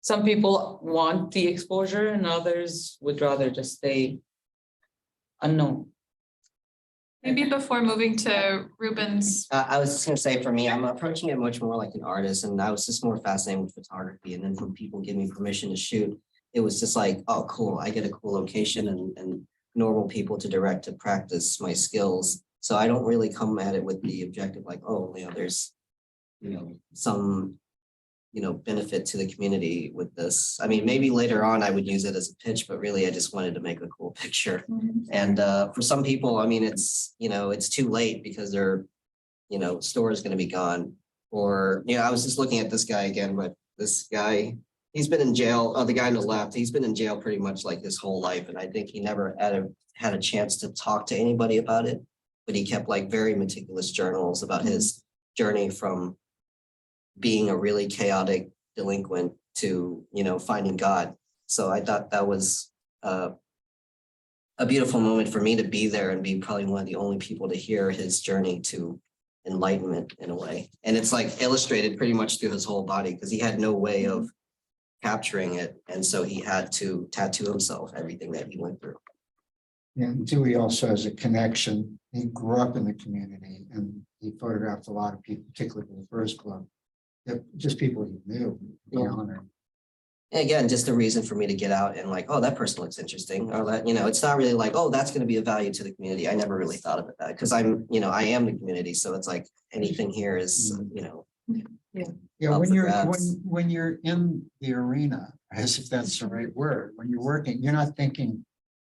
some people want the exposure and others would rather just stay unknown. Maybe before moving to Ruben's. I was just gonna say, for me, I'm approaching it much more like an artist, and I was just more fascinated with photography. And then when people give me permission to shoot, it was just like, oh, cool, I get a cool location and normal people to direct to practice my skills. So I don't really come at it with the objective like, oh, there's, some, benefit to the community with this. I mean, maybe later on I would use it as a pitch, but really I just wanted to make a cool picture. And for some people, I mean, it's too late because their, store is going to be gone. Or, I was just looking at this guy again, but this guy, he's been in jail. The guy on the left, he's been in jail pretty much like his whole life. And I think he never had a chance to talk to anybody about it, but he kept like very meticulous journals about his journey from being a really chaotic delinquent to, finding God. So I thought that was a beautiful moment for me to be there and be probably one of the only people to hear his journey to enlightenment in a way. And it's like illustrated pretty much through his whole body because he had no way of capturing it. And so he had to tattoo himself everything that he went through. And Dewey also has a connection. He grew up in the community and he photographed a lot of people, particularly for the first club, just people he knew, be honored. And again, just a reason for me to get out and like, oh, that person looks interesting, or that, it's not really like, oh, that's going to be a value to the community. I never really thought of it that, because I am the community. So it's like anything here is, Yeah, up when for you're, grabs. when you're in the arena, as if that's the right word, when you're working, you're not thinking,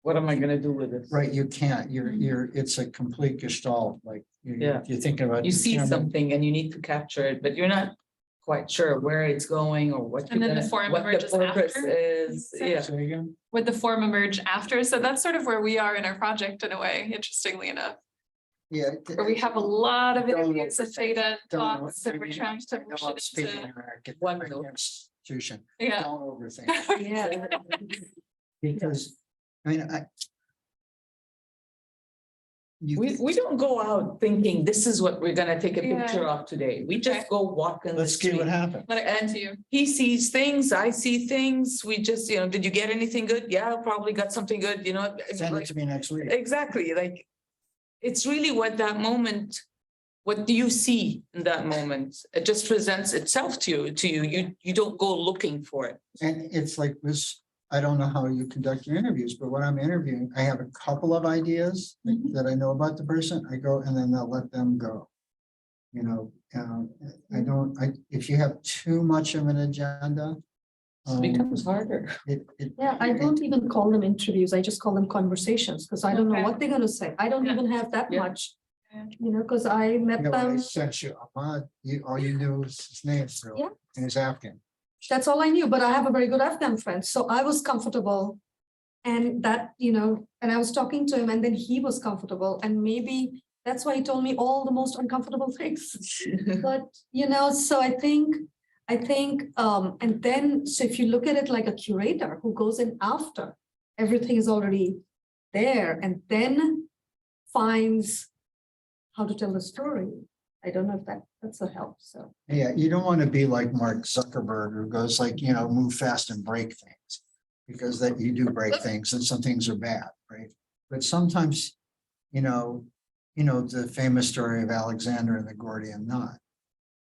What am I gonna do with this? right, you can't, you're, it's a complete gestalt, like, Yeah. you're thinking about. You the see camera. something and you need to capture it, but you're not quite sure where it's going or what And you're then the gonna, form what the emerges purpose after? is. Yeah. Say again? Would the form emerge after? So that's sort of where we are in our project in a way, interestingly enough, Yeah. where we have a lot of Don't interviews and data and don't- talks and we're trying to I know push I'm it speaking into. in our One academic note. institution. Yeah. Don't overthink. Yeah. Because, I mean, We don't go out thinking this is what we're gonna take a Yeah. picture of today. We just Okay. go walk in the let's see what street. happens. Let it come to you. He sees things, I see things. We just, did you get anything good? Yeah, probably got something good, Send it like- to me next week. Exactly, like, it's really what that moment, what do you see in that moment? It just presents itself to you. You don't go looking for it. And it's like this, I don't know how you conduct your interviews, but when I'm interviewing, I have a couple of ideas that I know about the person. I go and then I'll let them go. If you have too much of an agenda. It becomes harder. Yeah, I don't even call them interviews. I just call them conversations because I don't know Okay. what they're gonna say. I don't Yeah. even have that Yeah. much. Because I met When I them, sent you Ahmad, all you knew was his name, Yeah. and he's Afghan. that's all I knew, but I have a very good Afghan friend, so I was comfortable. And that, and I was talking to him and then he was comfortable and maybe that's why he told me all the most uncomfortable things. But, so I think, and then, so if you look at it like a curator who goes in after, everything is already there and then finds how to tell the story. I don't know if that's a help, so. Yeah, you don't want to be like Mark Zuckerberg who goes like, move fast and break things. Because that you do break things and some things are bad, right? But sometimes, the famous story of Alexander and the Gordian knot,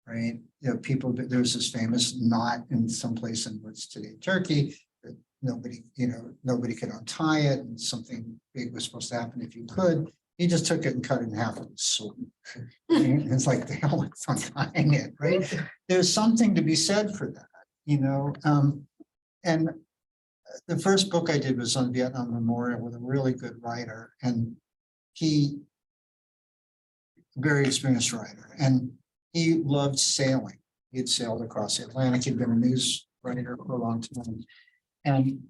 right? There's this famous knot in some place in what's today Turkey that nobody could untie it and something big was supposed to happen if you could. He just took it and cut it in half with a sword. It's like the hell with untying it, right? There's something to be said for that, and the first book I did was on Vietnam Memorial with a really good writer, and very experienced writer, and he loved sailing. He had sailed across the Atlantic. He'd been a news writer for a long time, and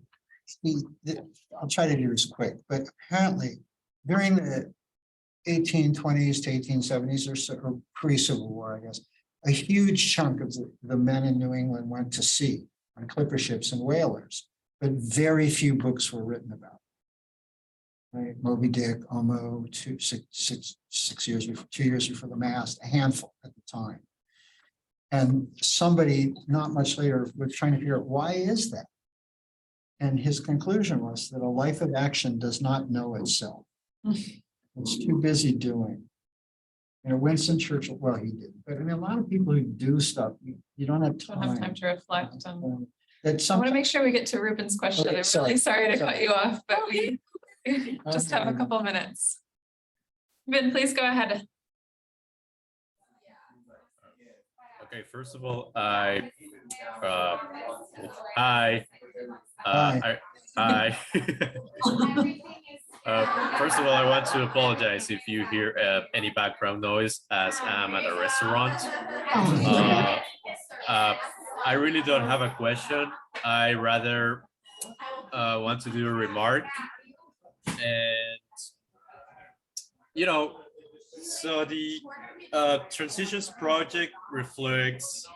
I'll try to do this quick, but apparently during the 1820s to 1870s or pre-Civil War, I guess, a huge chunk of the men in New England went to sea on clipper ships and whalers, but very few books were written about. Right, Moby Dick, Omo, 6 years before, 2 years before the mast, a handful at the time. And somebody not much later was trying to figure out why is that? And his conclusion was that a life of action does not know itself. It's too busy doing. Winston Churchill, well, he didn't, but I mean, a lot of people who do stuff, you don't have Don't have time time. to reflect on. That I want some, to make sure we get to Ruben's question. Okay, I'm sorry, really sorry to cut sorry. you off, but we just have a Okay. couple of minutes. Ruben, please go ahead. Okay, first of all, hi. I first of all, I want to apologize if you hear any background noise as I'm at a restaurant. I really don't have a question. I rather want to do a remark, and so the Transitions Project reflects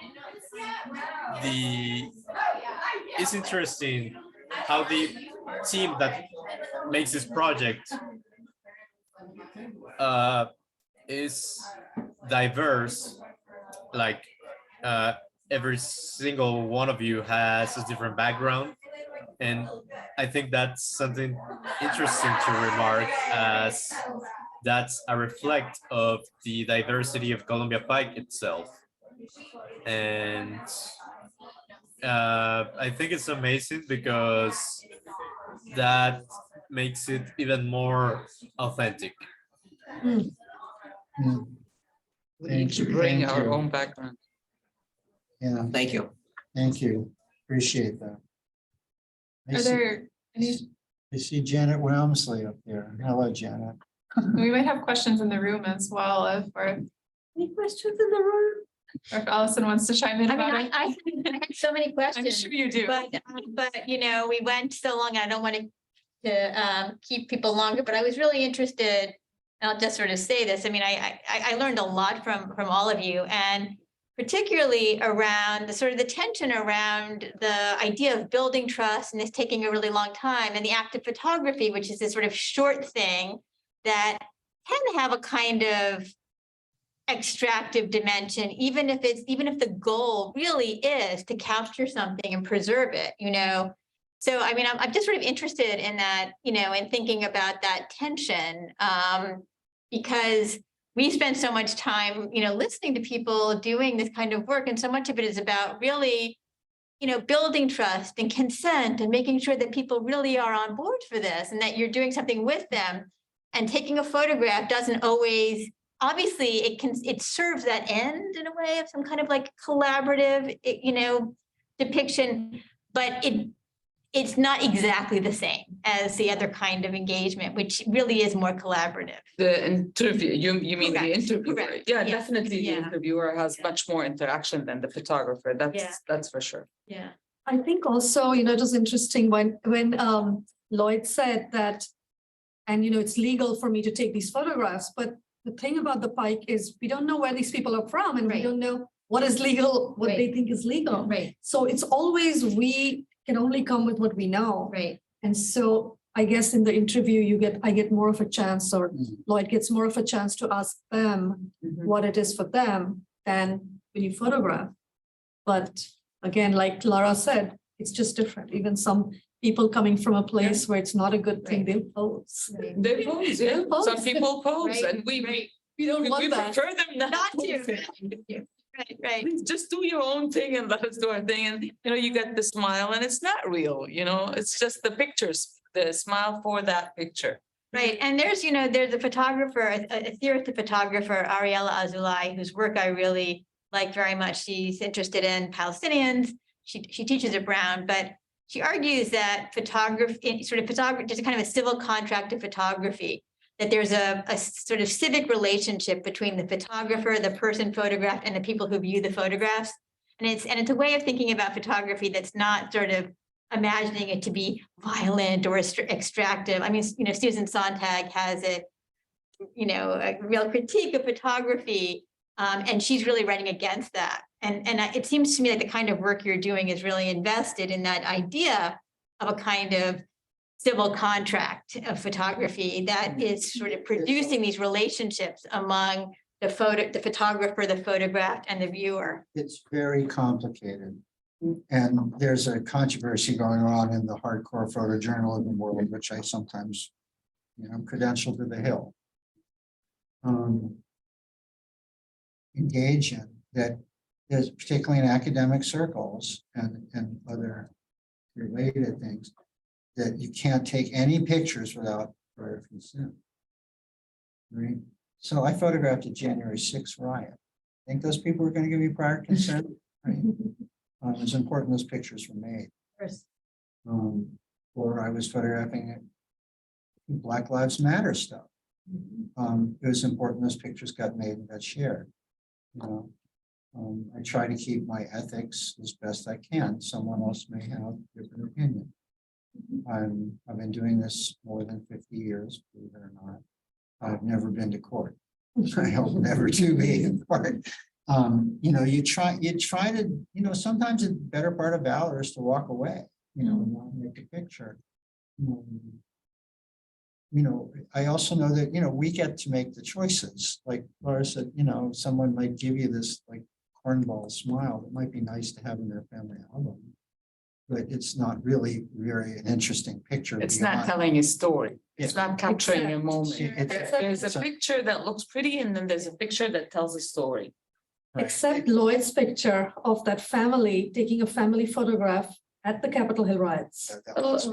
it's interesting how the team that makes this project is diverse. Like every single one of you has a different background, and I think that's something interesting to remark, as that's a reflect of the diversity of Columbia Pike itself. And I think it's amazing because that makes it even more authentic. Mm. We need to bring Thank our you. own background. Yeah, Thank you. thank you. Appreciate that. Are there any, I see Janet Wilmsley up there. Hello, Janet. we might have questions in the room as well, or Any questions in the room? if Allison wants to chime in I mean, about it. I had so many I'm questions, sure you do. but, you know, we went so long, I don't want to keep people longer, but I was really interested. I'll just sort of say this. I mean, I learned a lot from all of you, and particularly around the sort of the tension around the idea of building trust and this taking a really long time, and the act of photography, which is this sort of short thing that can have a kind of extractive dimension, even if the goal really is to capture something and preserve it, you know. So I mean, I'm just sort of interested in that, you know, in thinking about that tension, because we spend so much time, you know, listening to people doing this kind of work, and so much of it is about really, you know, building trust and consent and making sure that people really are on board for this and that you're doing something with them. And taking a photograph doesn't always, obviously it serves that end in a way of some kind of like collaborative, you know, depiction, but it's not exactly the same as the other kind of engagement, which really is more collaborative. The interview, you mean the Correct, interviewer? correct. Yeah, Yeah, definitely the yeah. interviewer has much more interaction than the photographer. Yeah. That's for sure. Yeah. I think also, you know, it was interesting when Lloyd said that, and you know, it's legal for me to take these photographs, but the thing about the Pike is we don't know where these people are from, and we Right. don't know what is legal, what they Right. think is legal. Right, So it's always, we can only come with what we know. right. And so I guess in the interview, I get more of a chance, or Mhm. Lloyd gets more of a chance to ask them what it is for them than when you photograph. But again, like Lara said, it's just different. Even some people coming from a place where it's not a good thing, Right. they'll pose. They pose, yeah. Pose. Some people pose, Right, and we right. We don't we want that. prefer them not Not to. to. Right, right. Please just do your own thing and let us do our thing. And, you know, you get the smile and it's not real, you know, it's just the pictures, the smile for that picture. Right, and there's a photographer, a theorist photographer, Ariella Azulai, whose work I really like very much. She's interested in Palestinians. She teaches at Brown, but she argues that photography, just a kind of a civil contract of photography, that there's a sort of civic relationship between the photographer, the person photographed, and the people who view the photographs. And it's a way of thinking about photography that's not sort of imagining it to be violent or extractive. I mean, you know, Susan Sontag has a real critique of photography, and she's really writing against that. And it seems to me like the kind of work you're doing is really invested in that idea of a kind of civil contract of photography that is sort of producing these relationships among the photographer, the photographed, and the viewer. It's very complicated. And there's a controversy going on in the hardcore photojournalism world, which I sometimes, you know, credential to the hill. Engage in that, there's particularly in academic circles and other related things, that you can't take any pictures without prior consent. Right? So I photographed a January 6th riot. Think those people were going to give me prior consent? Right? It's important those pictures were made. Or I was photographing Black Lives Matter stuff. It was important those pictures got made and got shared. You know, I try to keep my ethics as best I can. Someone else may have a different opinion. I've been doing this more than 50 years, believe it or not. I've never been to court. I hope never to be in court. You know, you try to, you know, sometimes the better part of valor is to walk away, you know, and not make a picture. You know, I also know that, you know, we get to make the choices. Like Laura said, you know, someone might give you this like cornball smile that might be nice to have in their family album, but it's not really very an interesting picture. It's not telling a story. It's not capturing a moment. It's- There's a picture that looks pretty, and then there's a picture that tells a story. except Lloyd's picture of that family taking a family photograph at the Capitol Hill riots.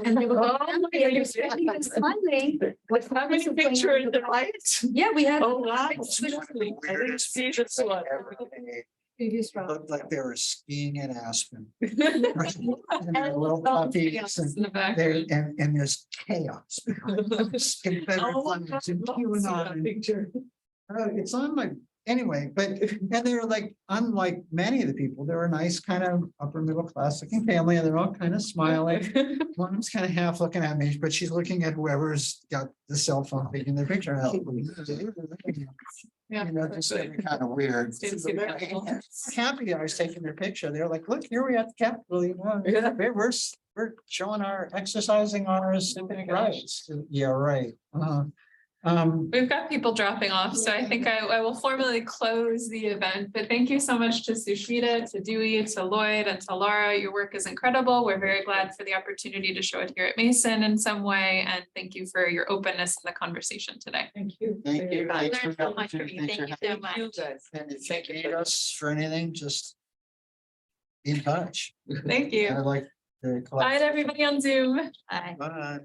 And they were smiling. What's happening picture in the right? Yeah, we had. Oh, wow. Previous It round. looked like they were skiing in Aspen. And they're little puppies and In the back. and there's chaos. behind them. Confederate flags and QAnon. Picture. It's on my, anyway, and they're like, unlike many of the people, they're a nice kind of upper middle class looking family, and they're all kind of smiling. One's kind of half looking at me, but she's looking at whoever's got the cell phone taking their picture out. Yeah. You know, just kind of weird. Students seem comfortable. Happy I was taking their picture. They're like, look, here we at the Capitol, you know, we're showing exercising our civic rights. Yeah, right. We've got people dropping off, so I think I will formally close the event, but thank you so much to Sushmita, to Dewey, to Lloyd, and to Lara. Your work is incredible. We're very glad for the opportunity to show it here at Mason in some way, and thank you for your openness in the conversation today. Thank you. Thank you. I Thanks for learned the so much from you. opportunity. Thank you so much. You guys. And if you need us for anything, just be in touch. Thank you. I like the. Bye to everybody on Zoom. Bye. Bye.